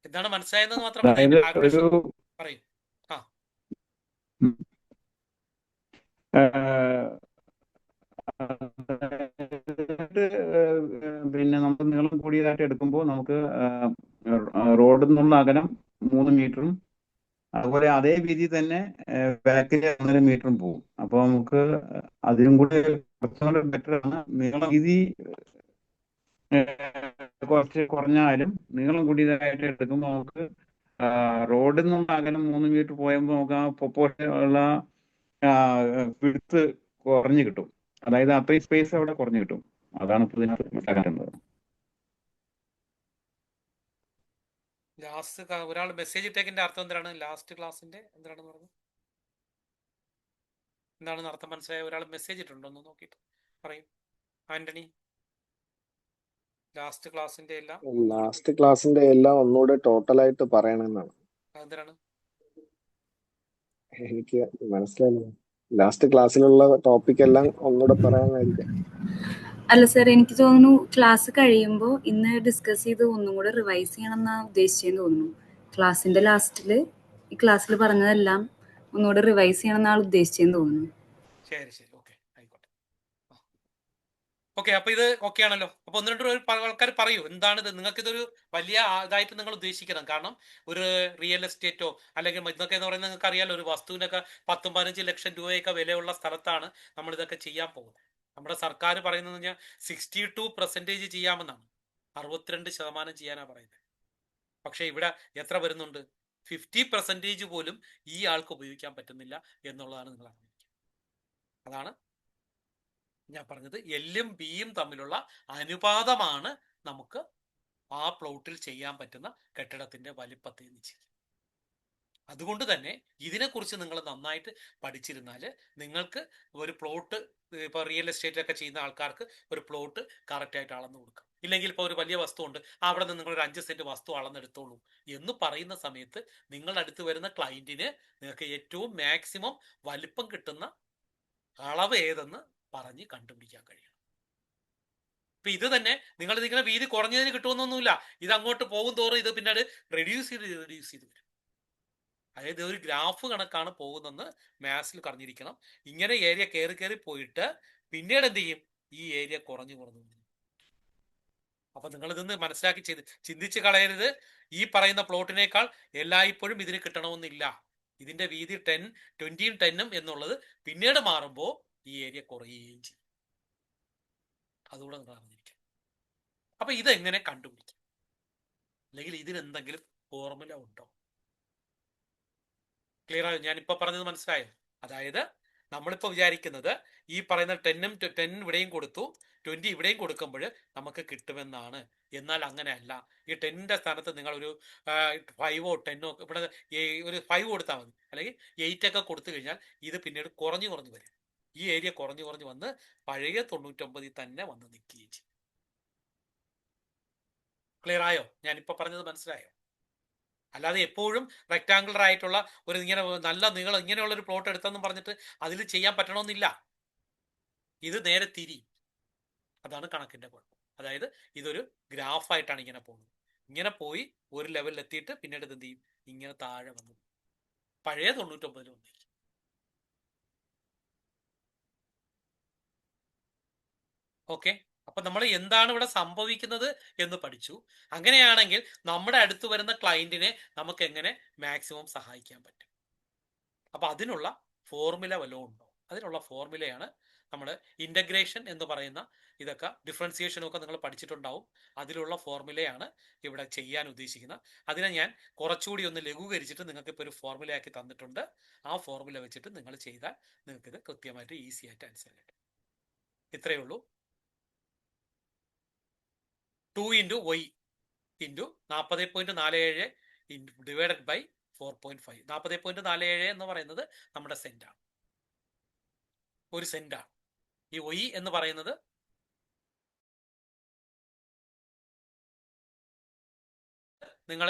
എന്താണ് മനസ്സിലായതെന്ന് മാത്രം പറഞ്ഞാൽ അതായത് അതിന്റെ ഒരു കാൽക്കുലേഷൻ പറയും. ആ അതായത് പിന്നെ നമുക്ക് നീളം കൂടിയതായിട്ട് എടുക്കുമ്പോൾ നമുക്ക് റോഡിൽ നിന്നുള്ള അകലം 3 മീറ്ററും അതുപോലെ അതേ വീതി തന്നെ ബാക്കിലെ 1.5 മീറ്ററും പോകും. അപ്പോൾ നമുക്ക് അതിനും കൂടി കുറച്ചുകൂടെ ബെറ്റർ ആണ്. നീളം വീതി കുറച്ച് കുറഞ്ഞാലും നീളം കൂടിയതായിട്ട് എടുക്കുമ്പോൾ നമുക്ക് റോഡിൽ നിന്നുള്ള അകലം 3 മീറ്റർ പോയപ്പോൾ നമുക്ക് ആ പ്രൊപ്പോർഷൻ ഉള്ള വിഡ്ത്ത് കുറഞ്ഞു കിട്ടും. അതായത് അത്രയും സ്പേസ് അവിടെ കുറഞ്ഞു കിട്ടും. അതാണ് ഇപ്പോൾ ഇതിനകത്ത് മനസ്സിലാക്കേണ്ടത്. ലാസ്റ്റ് ഒരാൾ മെസ്സേജ് ഇട്ടേക്കിന്റെ അർത്ഥം എന്താണ്, ലാസ്റ്റ് ക്ലാസിന്റെ എന്താണെന്ന് പറഞ്ഞു, എന്താണെന്ന് അർത്ഥം മനസ്സിലായ ഒരാൾ മെസ്സേജ് ഇട്ടുണ്ടോന്ന് നോക്കിയിട്ട് പറയും. ആന്റണി, ലാസ്റ്റ് ക്ലാസിന്റെ എല്ലാം ലാസ്റ്റ് ക്ലാസ്സിന്റെ എല്ലാം ഒന്നുകൂടെ ടോട്ടലായിട്ട് പറയണമെന്നാണ്. എന്തിനാണ്? എനിക്ക് മനസ്സിലായില്ല. ലാസ്റ്റ് ക്ലാസ്സിലുള്ള ടോപ്പിക് എല്ലാം ഒന്നുകൂടെ പറയാനായിരിക്കും. അല്ല സർ, എനിക്ക് തോന്നുന്നു ക്ലാസ് കഴിയുമ്പോൾ ഇന്ന് ഡിസ്കസ് ചെയ്ത് ഒന്നും കൂടെ റിവൈസ് ചെയ്യണം എന്നാ ഉദ്ദേശിച്ചെന്ന് തോന്നുന്നു. ക്ലാസ്സിന്റെ ലാസ്റ്റിൽ ഈ ക്ലാസ്സിൽ പറഞ്ഞതെല്ലാം ഒന്നുകൂടെ റിവൈസ് ചെയ്യണം എന്നാണ് ഉദ്ദേശിച്ചെന്ന് തോന്നുന്നു. ശരി ശരി, ഓക്കെ, ആയിക്കോട്ടെ. ഓക്കെ, അപ്പൊ ഇത് ഓക്കെ ആണല്ലോ. അപ്പൊ ഒന്ന് രണ്ട് ആൾക്കാർ പറയൂ എന്താണ് ഇത്, നിങ്ങൾക്ക് ഇതൊരു വലിയ ഇതായിട്ട് നിങ്ങൾ ഉദ്ദേശിക്കണം. കാരണം ഒരു റിയൽ എസ്റ്റേറ്റോ അല്ലെങ്കിൽ ഇതൊക്കെ എന്ന് പറയുന്നത് നിങ്ങൾക്ക് അറിയാലോ, ഒരു വസ്തുവിനൊക്കെ 10-15 ലക്ഷം രൂപയൊക്കെ വിലയുള്ള സ്ഥലത്താണ് നമ്മൾ ഇതൊക്കെ ചെയ്യാൻ പോകുന്നത്. നമ്മുടെ സർക്കാർ പറയുന്നത് പറഞ്ഞാൽ 62% ചെയ്യാമെന്നാണ്, 62% ചെയ്യാനാണ് പറയുന്നത്. പക്ഷെ ഇവിടെ എത്ര വരുന്നുണ്ട്? 50% പോലും ഈ ആൾക്ക് ഉപയോഗിക്കാൻ പറ്റുന്നില്ല എന്നുള്ളതാണ് നിങ്ങൾ അറിഞ്ഞിരിക്കുന്നത്. അതാണ് ഞാൻ പറഞ്ഞത്, എല്ലും ബിയും തമ്മിലുള്ള അനുപാതമാണ് നമുക്ക് ആ പ്ലോട്ടിൽ ചെയ്യാൻ പറ്റുന്ന കെട്ടിടത്തിന്റെ വലിപ്പത്തെ നിശ്ചയിക്കും. അതുകൊണ്ട് തന്നെ ഇതിനെക്കുറിച്ച് നിങ്ങൾ നന്നായിട്ട് പഠിച്ചിരുന്നാൽ നിങ്ങൾക്ക് ഒരു പ്ലോട്ട്, ഇപ്പോൾ റിയൽ എസ്റ്റേറ്റിലൊക്കെ ചെയ്യുന്ന ആൾക്കാർക്ക് ഒരു പ്ലോട്ട് കറക്റ്റായിട്ട് അളന്നു കൊടുക്കാം. ഇല്ലെങ്കിൽ ഇപ്പോൾ ഒരു വലിയ വസ്തു ഉണ്ട്, അവിടെ നിന്ന് നിങ്ങൾ ഒരു 5 സെന്റ് വസ്തു അളന്നെടുത്തോളൂ എന്ന് പറയുന്ന സമയത്ത് നിങ്ങളുടെ അടുത്ത് വരുന്ന ക്ലയന്റിന് നിങ്ങൾക്ക് ഏറ്റവും മാക്സിമം വലിപ്പം കിട്ടുന്ന അളവ് ഏതെന്ന് പറഞ്ഞ് കണ്ടുപിടിക്കാൻ കഴിയണം. ഇപ്പൊ ഇത് തന്നെ നിങ്ങൾ ഇതിങ്ങനെ വീതി കുറഞ്ഞതിന് കിട്ടുമെന്നൊന്നുമില്ല, ഇത് അങ്ങോട്ട് പോകും തോറും ഇത് പിന്നീട് റെഡ്യൂസ് ചെയ്ത് വരും. അതായത് ഒരു ഗ്രാഫ് കണക്കാണ് പോകുന്നതെന്ന് മാത്സിൽ പറഞ്ഞിരിക്കണം. ഇങ്ങനെ ഏരിയ കയറി പോയിട്ട് പിന്നീട് എന്ത് ചെയ്യും, ഈ ഏരിയ കുറഞ്ഞു വരും. അപ്പൊ നിങ്ങൾ ഇതൊന്ന് മനസ്സിലാക്കി ചിന്തിച്ച് കളയരുത്. ഈ പറയുന്ന പ്ലോട്ടിനേക്കാൾ എല്ലായ്പ്പോഴും ഇതിന് കിട്ടണമെന്നില്ല. ഇതിന്റെ വീതി 10, 20, 10 എന്നുള്ളത് പിന്നീട് മാറുമ്പോൾ ഈ ഏരിയ കുറയുകയും ചെയ്യും. അതുകൂടെ നിങ്ങൾ അറിഞ്ഞിരിക്കാം. അപ്പൊ ഇതെങ്ങനെ കണ്ടുപിടിക്കും, അല്ലെങ്കിൽ ഇതിനെന്തെങ്കിലും ഫോർമുല ഉണ്ടോ? ക്ലിയർ ആയോ? ഞാനിപ്പോ പറഞ്ഞത് മനസ്സിലായോ? അതായത് നമ്മളിപ്പോ വിചാരിക്കുന്നത് ഈ പറയുന്ന 10 ഇവിടെയും കൊടുത്തു, 20 ഇവിടെയും കൊടുക്കുമ്പോൾ നമുക്ക് കിട്ടുമെന്നാണ്. എന്നാൽ അങ്ങനെയല്ല. ഈ 10ന്റെ സ്ഥാനത്ത് നിങ്ങൾ ഒരു 5ഓ 10ഓ ഇവിടെ ഒരു 5 കൊടുത്താൽ മതി, അല്ലെങ്കിൽ 8 ഒക്കെ കൊടുത്തു കഴിഞ്ഞാൽ ഇത് പിന്നീട് കുറഞ്ഞു വരും. ഈ ഏരിയ കുറഞ്ഞു വന്ന് പഴയ 99 തന്നെ വന്ന് നിൽക്കുകയും ചെയ്യും. ക്ലിയർ ആയോ? ഞാനിപ്പോ പറഞ്ഞത് മനസ്സിലായോ? അല്ലാതെ എപ്പോഴും റെക്ടാങ്കുലർ ആയിട്ടുള്ള ഒരു ഇങ്ങനെ നല്ല നീളം ഇങ്ങനെയുള്ള ഒരു പ്ലോട്ട് എടുത്തെന്നും പറഞ്ഞിട്ട് അതിൽ ചെയ്യാൻ പറ്റണമെന്നില്ല. ഇത് നേരെ തിരിയും. അതാണ് കണക്കിന്റെ കുഴപ്പം. അതായത് ഇതൊരു ഗ്രാഫായിട്ടാണ് ഇങ്ങനെ പോകുന്നത്. ഇങ്ങനെ പോയി ഒരു ലെവലിൽ എത്തിയിട്ട് പിന്നീട് ഇത് എന്ത് ചെയ്യും, ഇങ്ങനെ താഴെ വന്നു പഴയ 99 വന്നിരിക്കും. ഓക്കെ, അപ്പൊ നമ്മൾ എന്താണ് ഇവിടെ സംഭവിക്കുന്നത് എന്ന് പഠിച്ചു. അങ്ങനെയാണെങ്കിൽ നമ്മുടെ അടുത്ത് വരുന്ന ക്ലയന്റിനെ നമുക്ക് എങ്ങനെ മാക്സിമം സഹായിക്കാൻ പറ്റും? അപ്പൊ അതിനുള്ള ഫോർമുല വല്ലതും ഉണ്ടോ? അതിനുള്ള ഫോർമുലയാണ് നമ്മൾ ഇന്റഗ്രേഷൻ എന്ന് പറയുന്ന, ഇതൊക്കെ ഡിഫറൻസിയേഷനും ഒക്കെ നിങ്ങൾ പഠിച്ചിട്ടുണ്ടാവും. അതിലുള്ള ഫോർമുലയാണ് ഇവിടെ ചെയ്യാൻ ഉദ്ദേശിക്കുന്നത്. അതിനെ ഞാൻ കുറച്ചുകൂടി ഒന്ന് ലഘൂകരിച്ചിട്ട് നിങ്ങൾക്ക് ഇപ്പോൾ ഒരു ഫോർമുല ആക്കി തന്നിട്ടുണ്ട്. ആ ഫോർമുല വെച്ചിട്ട് നിങ്ങൾ ചെയ്താൽ നിങ്ങൾക്ക് ഇത് കൃത്യമായിട്ട് ഈസി ആയിട്ട് ആൻസർ കിട്ടും. ഇത്രയേ ഉള്ളൂ. 2 × y × 40.47 ഡിവൈഡഡ് ബൈ 4.5. 40.47 എന്ന് പറയുന്നത് നമ്മുടെ സെന്റാണ്, ഒരു സെന്റാണ്. ഈ y എന്ന് പറയുന്നത് നിങ്ങൾ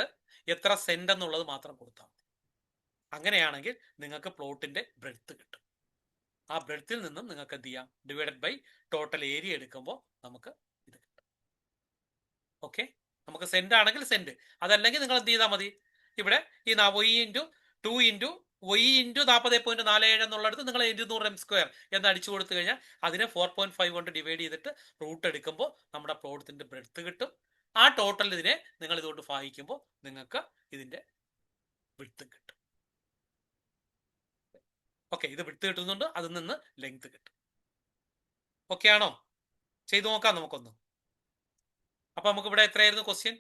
എത്ര സെന്റ് എന്നുള്ളത് മാത്രം കൊടുത്താൽ മതി. അങ്ങനെയാണെങ്കിൽ നിങ്ങൾക്ക് പ്ലോട്ടിന്റെ ബ്രെഡ്ത്ത് കിട്ടും. ആ ബ്രെഡ്ത്തിൽ നിന്നും നിങ്ങൾക്ക് എന്ത് ചെയ്യാം, ഡിവൈഡഡ് ബൈ ടോട്ടൽ ഏരിയ എടുക്കുമ്പോൾ നമുക്ക് ഇത് കിട്ടും. ഓക്കെ, നമുക്ക് സെന്റ് ആണെങ്കിൽ സെന്റ്, അതല്ലെങ്കിൽ നിങ്ങൾ എന്ത് ചെയ്താൽ മതി, ഇവിടെ ഈ y into 2 into y into 40.47 എന്നുള്ളടത്ത് നിങ്ങൾ 200 m² എന്ന് അടിച്ചു കൊടുത്തു കഴിഞ്ഞാൽ അതിനെ 4.5 കൊണ്ട് ഡിവൈഡ് ചെയ്തിട്ട് റൂട്ട് എടുക്കുമ്പോൾ നമ്മുടെ പ്ലോട്ടിന്റെ ബ്രെഡ്ത്ത് കിട്ടും. ആ ടോട്ടൽ ഇതിനെ നിങ്ങൾ ഇതുകൊണ്ട് ഭാഗിക്കുമ്പോൾ നിങ്ങൾക്ക് ഇതിന്റെ വിഡ്ത്തും കിട്ടും. ഓക്കെ, ഇത് വിഡ്ത്ത് കിട്ടുന്നുണ്ട്, അതിൽ നിന്ന് ലെങ്ത് കിട്ടും. ഓക്കെ ആണോ? ചെയ്തു നോക്കാം നമുക്കൊന്ന്. അപ്പൊ നമുക്ക് ഇവിടെ എത്രയായിരുന്നു ക്വസ്റ്റ്യൻ?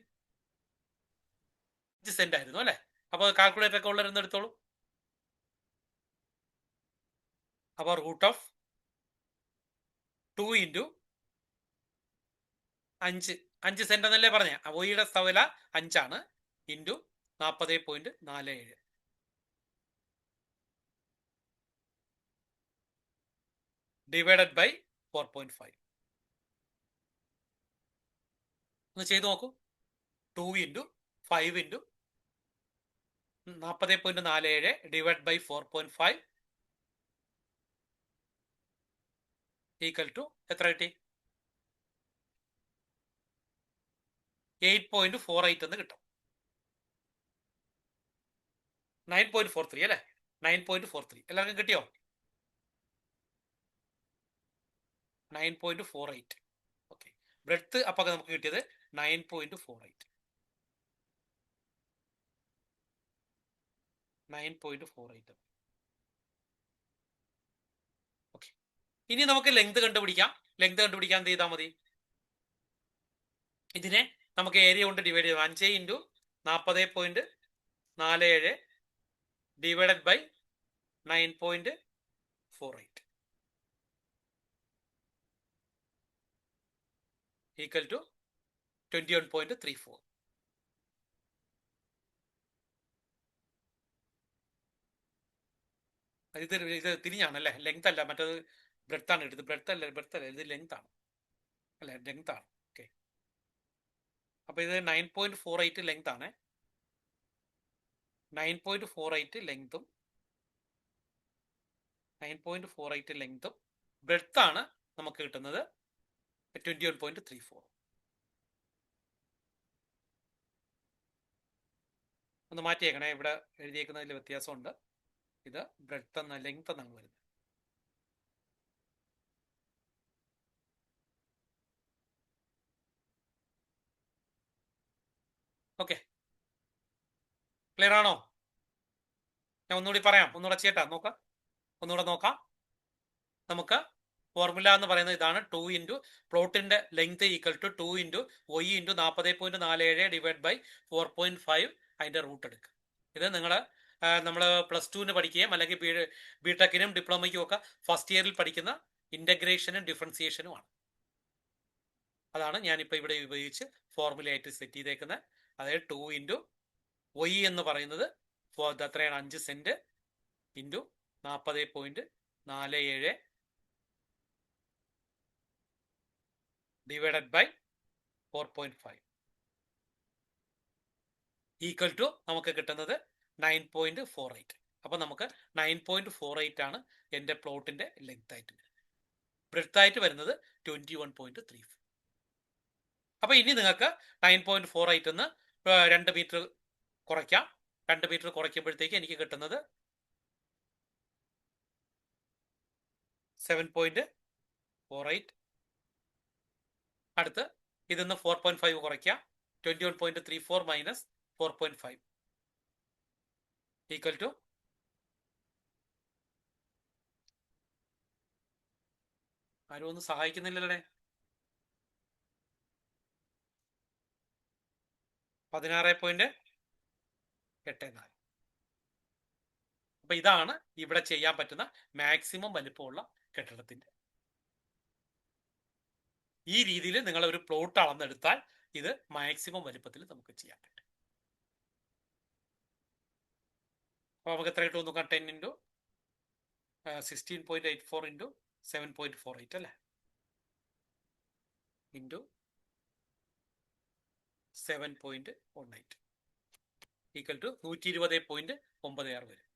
5 സെന്റ് ആയിരുന്നു അല്ലെ? അപ്പൊ കാൽക്കുലേറ്റർ ഒക്കെ ഉള്ളവരെന്ന് എടുത്തോളൂ. അപ്പൊ റൂട്ട് ഓഫ് 2 ഇൻറ്റു 5 സെന്റ് എന്നല്ലേ പറഞ്ഞ, ഒയുടെ വില 5 ഇൻറ്റു 40.47 ഡിവൈഡഡ് ബൈ 4.5. ഒന്ന് ചെയ്തു നോക്കൂ. 2 into 5 into 40.47 divide by 4.5 equal to എത്ര കിട്ടി? 8.48 എന്ന് കിട്ടും. 9.43 അല്ലെ? 9.43 എല്ലാവർക്കും കിട്ടിയോ? 9.48. ഓക്കെ, ബ്രെഡ്ത്ത് അപ്പൊ നമുക്ക് കിട്ടിയത് 9.48. 9.48. ഓക്കെ, ഇനി നമുക്ക് ലെങ്ത് കണ്ടുപിടിക്കാം. ലെങ്ത് കണ്ടുപിടിക്കാൻ എന്ത് ചെയ്താൽ മതി, ഇതിനെ നമുക്ക് ഏരിയ കൊണ്ട് ഡിവൈഡ് ചെയ്യാം. 5 into 40.47 divided by 9.48 equal to 21.34. ഇത് തിരിഞ്ഞാണല്ലേ, ലെങ്ത് അല്ല, മറ്റേത് ബ്രെഡ്ത്ത് ആണ് എടുത്തത്. ബ്രെഡ്ത്ത് അല്ല, ഇത് ലെങ്ത് ആണ് അല്ലെ, ലെങ്ത് ആണ്. ഓക്കെ, അപ്പൊ ഇത് 9.48 ലെങ്ത് ആണ്. 9.48 ലെങ്തും 9.48 ലെങ്തും ബ്രെഡ്ത്ത് ആണ് നമുക്ക് കിട്ടുന്നത് 21.34. ഒന്ന് മാറ്റിയേക്കണേ, ഇവിടെ എഴുതിയേക്കുന്നതിൽ വ്യത്യാസമുണ്ട്. ഇത് ബ്രെഡ്ത്ത് എന്ന ലെങ്ത് എന്നാണ് വരുന്നത്. ഓക്കെ, ക്ലിയർ ആണോ? ഞാൻ ഒന്നുകൂടി പറയാം, ഒന്നുകൂടെ ചെയ്യട്ടാ, ഒന്നുകൂടെ നോക്കാം. നമുക്ക് ഫോർമുല എന്ന് പറയുന്നത് ഇതാണ്. 2 ഇൻറ്റു പ്ലോട്ടിന്റെ length equal to 2 into y into 40.47 divide by 4.5 അതിന്റെ റൂട്ട് എടുക്കുക. ഇത് നമ്മൾ +2 പഠിക്കുകയും അല്ലെങ്കിൽ ബിടെക്കിനും ഡിപ്ലോമയ്ക്കും ഒക്കെ ഫസ്റ്റ് ഇയറിൽ പഠിക്കുന്ന ഇന്റഗ്രേഷനും ഡിഫറൻസിയേഷനുമാണ്. അതാണ് ഞാനിപ്പോൾ ഇവിടെ ഉപയോഗിച്ച് ഫോർമുലയായിട്ട് സെറ്റ് ചെയ്തേക്കുന്നത്. അതായത് 2 ഇൻറ്റു y എന്ന് പറയുന്നത് എത്രയാണ്, 5 cent into 40.47 divided by 4.5 equal to നമുക്ക് കിട്ടുന്നത് 9.48. അപ്പൊ നമുക്ക് 9.48 ആണ് എന്റെ പ്ലോട്ടിന്റെ ലെങ്ത് ആയിട്ട് വരുന്നത്. ബ്രെഡ്ത്ത് ആയിട്ട് വരുന്നത് 21.34. അപ്പൊ ഇനി നിങ്ങൾക്ക് 9.48 എന്ന് 2 മീറ്റർ കുറയ്ക്കാം. 2 മീറ്റർ കുറയ്ക്കുമ്പോഴത്തേക്ക് എനിക്ക് കിട്ടുന്നത് 7.48. അടുത്ത് ഇതിന്ന് 4.5 കുറയ്ക്കാം. 21.34 മൈനസ് 4.5 ഈക്വൽ ടു ആരും ഒന്നും സഹായിക്കുന്നില്ലല്ലേ? 16.84. അപ്പൊ ഇതാണ് ഇവിടെ ചെയ്യാൻ പറ്റുന്ന മാക്സിമം വലിപ്പമുള്ള കെട്ടിടത്തിന്റെ. ഈ രീതിയിൽ നിങ്ങൾ ഒരു പ്ലോട്ട് അളന്നെടുത്താൽ ഇത് മാക്സിമം വലിപ്പത്തിൽ നമുക്ക് ചെയ്യാൻ പറ്റും. അപ്പൊ നമുക്ക് എത്ര കിട്ടും നോക്കാം. 10 ഇൻറ്റു 16.84 ഇൻറ്റു 7.48 അല്ലേ, ഇൻറ്റു 7.18 ഈക്വൽ ടു 120.96 വരും.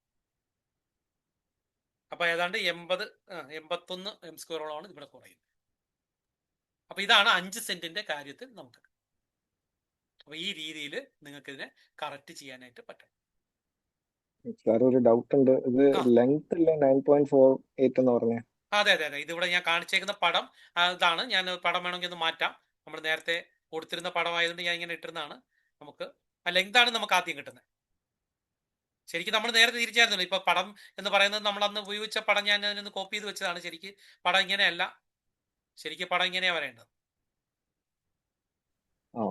അപ്പൊ ഏതാണ്ട് 81 എം സ്ക്വയറോളമാണ് ഇവിടെ കുറയുന്നത്. അപ്പൊ ഇതാണ് 5 സെന്റിന്റെ കാര്യത്തിൽ നമുക്ക്. അപ്പൊ ഈ രീതിയിൽ നിങ്ങൾക്ക് ഇതിനെ കറക്റ്റ് ചെയ്യാനായിട്ട് പറ്റും. സാർ ഒരു ഡൗട്ട് ഉണ്ട്, ഇത് ലെങ്ത് അല്ലേ 9.48 എന്ന് പറഞ്ഞ? അതെ. ഇതിവിടെ ഞാൻ കാണിച്ചേക്കുന്ന പടം ഇതാണ്. ഞാൻ പടം വേണമെങ്കിൽ ഒന്ന് മാറ്റാം. നമ്മൾ നേരത്തെ കൊടുത്തിരുന്ന പടമായതുകൊണ്ട് ഞാൻ ഇങ്ങനെ ഇട്ടിരുന്നതാണ്. നമുക്ക് ആ ലെങ്ത് ആണ് നമുക്ക് ആദ്യം കിട്ടുന്നത്. ശരിക്കും നമ്മൾ നേരത്തെ തിരിച്ചായിരുന്നല്ലോ. ഇപ്പൊ പടം എന്ന് പറയുന്നത് നമ്മൾ അന്ന് ഉപയോഗിച്ച പടം ഞാൻ അതിനൊന്ന് കോപ്പി ചെയ്ത് വെച്ചതാണ്. ശരിക്ക് പടം ഇങ്ങനെയല്ല, ശരിക്കും പടം ഇങ്ങനെയാ വരേണ്ടത്.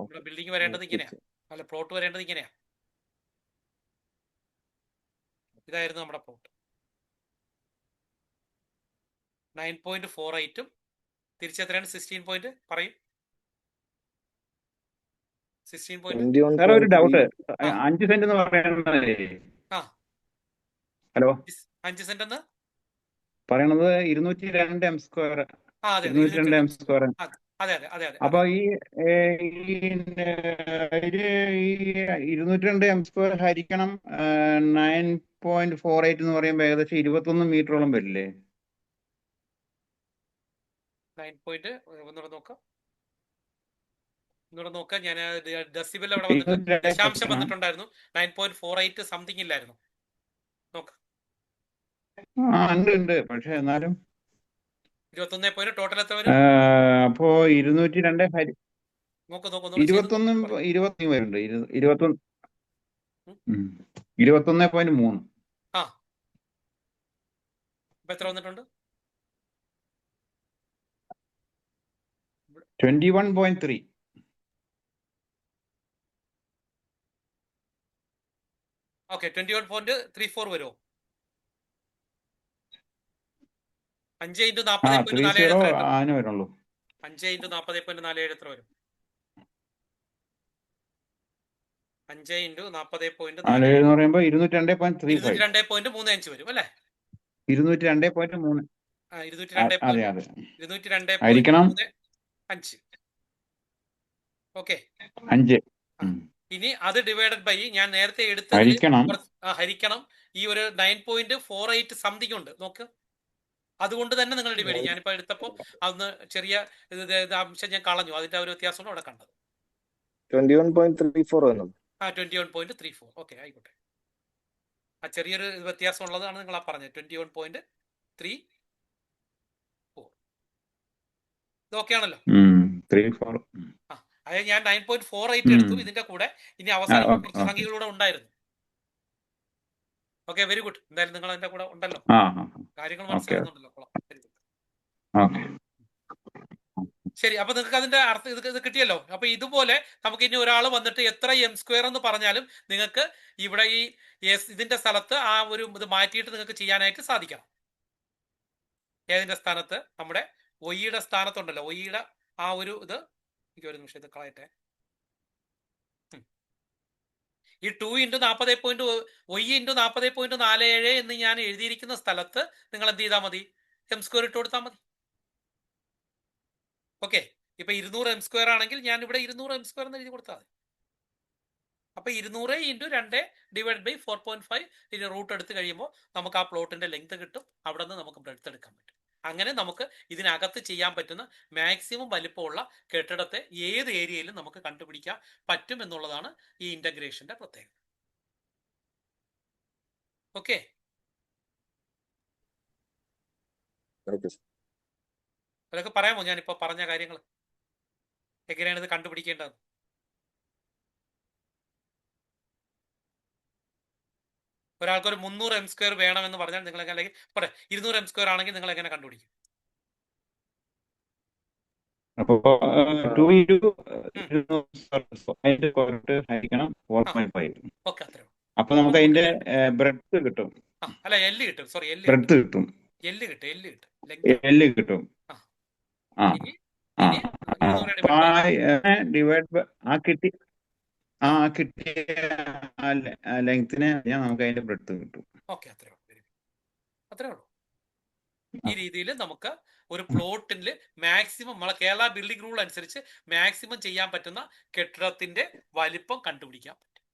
ഇവിടെ ബിൽഡിംഗ് വരേണ്ടത് ഇങ്ങനെയാ, അല്ല പ്ലോട്ട് വരേണ്ടത് ഇങ്ങനെയാ. ഇതായിരുന്നു നമ്മുടെ പ്ലോട്ട്. 9.48 തിരിച്ചെത്രയാണ്? 16 പോയിന്റ് പറയും. 16 പോയിന്റ്. ഒരു ഡൗട്ട്, 5 സെന്റ് എന്ന് പറയുന്നത് ഹലോ 5 സെന്റ് എന്ന് പറയണത് 202 എം സ്ക്വയർ. അതെ. 202 എം സ്ക്വയർ. അതെ. അപ്പൊ ഈ 202 എം സ്ക്വയർ ഹരിക്കണം 9.48 എന്ന് പറയുമ്പോ ഏകദേശം 21 മീറ്ററോളം വരില്ലേ? 9 പോയിന്റ് ഒന്നുകൂടെ നോക്കാം. ഞാൻ ഡെസിബിൾ അവിടെ വന്നിട്ട് ദശാംശം വന്നിട്ടുണ്ടായിരുന്നു. 9.48 സംതിങ് ഇല്ലായിരുന്നു. നോക്കാം. ഉണ്ട്. പക്ഷെ എന്നാലും 21 പോയിന്റ് ടോട്ടൽ എത്ര വരും? അപ്പോ 202 21 വരുന്നുണ്ട്. 21.3. ഇപ്പൊ എത്ര വന്നിട്ടുണ്ട്? 21.3. ഓക്കെ, 21.34 വരുമോ? 5 × 40.47 വരുള്ളൂ. 5 × 40.47 എത്ര വരും? 5 × 40.47 എന്ന് പറയുമ്പോ 202.35 വരും അല്ലേ? 202.3. 202.35. ഓക്കെ. 5. ഇനി അത് ഡിവൈഡഡ് ബൈ ഞാൻ നേരത്തെ എടുത്ത് ഹരിക്കണം ഈ ഒരു 9.48 സംതിങ് ഉണ്ട് നോക്ക്. അതുകൊണ്ട് തന്നെ നിങ്ങൾ ഡിവൈഡ് ചെയ്യും. ഞാനിപ്പോ എടുത്തപ്പോ അന്ന് ചെറിയ അംശം ഞാൻ കളഞ്ഞു. അതിന്റെ ഒരു വ്യത്യാസമാണ് അവിടെ കണ്ടത്. 21.34. ഓക്കെ, ആയിക്കോട്ടെ. ആ ചെറിയൊരു വ്യത്യാസം ഉള്ളതാണ് നിങ്ങൾ ആ പറഞ്ഞത്. 21.34 ഇതൊക്കെയാണല്ലോ. അതായത് ഞാൻ 9.48 എടുത്തു. ഇതിന്റെ കൂടെ ഇനി അവസാനം കുറച്ച് സംഖ്യകളൂടെ ഉണ്ടായിരുന്നു. Okay, very good. എന്തായാലും നിങ്ങൾ അതിന്റെ കൂടെ ഉണ്ടല്ലോ, കാര്യങ്ങൾ മനസ്സിലാകുന്നുണ്ടല്ലോ. ശരി, അപ്പൊ നിങ്ങൾക്ക് അതിന്റെ അർത്ഥം ഇത് കിട്ടിയല്ലോ. അപ്പൊ ഇതുപോലെ നമുക്ക് ഇനി ഒരാൾ വന്നിട്ട് എത്ര എം സ്ക്വയർ എന്ന് പറഞ്ഞാലും നിങ്ങൾക്ക് ഇവിടെ ഈ ഇതിന്റെ സ്ഥലത്ത് ആ ഒരു ഇത് മാറ്റിയിട്ട് നിങ്ങൾക്ക് ചെയ്യാനായിട്ട് സാധിക്കണം. ഏതിന്റെ സ്ഥാനത്ത്? നമ്മുടെ ഒയ്യുടെ സ്ഥാനത്തുണ്ടല്ലോ, ഒയ്യുടെ ആ ഒരു ഇത്. എനിക്ക് ഒരു നിമിഷം ഇത് കളയട്ടെ. ഈ 2 × 40. y × 40.47 എന്ന് ഞാൻ എഴുതിയിരിക്കുന്ന സ്ഥലത്ത് നിങ്ങൾ എന്ത് ചെയ്താൽ മതി? എം സ്ക്വയർ ഇട്ട് കൊടുത്താൽ മതി. ഓക്കെ, ഇപ്പൊ 200 എം സ്ക്വയർ ആണെങ്കിൽ ഞാൻ ഇവിടെ 200 എം സ്ക്വയർ എന്ന് എഴുതി കൊടുത്താൽ മതി. അപ്പൊ 200 × 2 ഡിവൈഡ് ബൈ 4.5 ഇതിന് റൂട്ട് എടുത്ത് കഴിയുമ്പോൾ നമുക്ക് ആ പ്ലോട്ടിന്റെ ലെങ്ത് കിട്ടും. അവിടെ നിന്ന് നമുക്ക് ബ്രെഡ്ത്ത് എടുക്കാൻ പറ്റും. അങ്ങനെ നമുക്ക് ഇതിനകത്ത് ചെയ്യാൻ പറ്റുന്ന മാക്സിമം വലിപ്പമുള്ള കെട്ടിടത്തെ ഏത് ഏരിയയിലും നമുക്ക് കണ്ടുപിടിക്കാൻ പറ്റും എന്നുള്ളതാണ് ഈ ഇന്റഗ്രേഷന്റെ പ്രത്യേകത. ഓക്കെ, അതൊക്കെ പറയാമോ? ഞാനിപ്പോ പറഞ്ഞ കാര്യങ്ങൾ എങ്ങനെയാണ് ഇത് കണ്ടുപിടിക്കേണ്ടത്? ഒരാൾക്ക് ഒരു 300 എം സ്ക്വയർ വേണമെന്ന് പറഞ്ഞാൽ നിങ്ങൾ അല്ലെങ്കിൽ 200 എം സ്ക്വയർ ആണെങ്കിൽ നിങ്ങൾ എങ്ങനെ കണ്ടുപിടിക്കും? അപ്പോ 2 ഓക്കെ, അത്രേ. അപ്പൊ നമുക്ക് അതിന്റെ ബ്രെഡ്ത്ത് കിട്ടും. അല്ല, എല്ല് കിട്ടും. സോറി, ബ്രെഡ്ത്ത് കിട്ടും. എല്ല് കിട്ടും. ഡിവൈഡ് കിട്ടിയ ലെങ്തിനെ നമുക്ക് അതിന്റെ ബ്രെഡ്ത്ത് കിട്ടും. ഓക്കെ, അത്രേ ഉള്ളൂ. ഈ രീതിയിൽ നമുക്ക് ഒരു പ്ലോട്ടിൽ മാക്സിമം നമ്മളെ കേരള ബിൽഡിംഗ് റൂൾ അനുസരിച്ച് മാക്സിമം ചെയ്യാൻ പറ്റുന്ന കെട്ടിടത്തിന്റെ വലിപ്പം കണ്ടുപിടിക്കാൻ പറ്റും.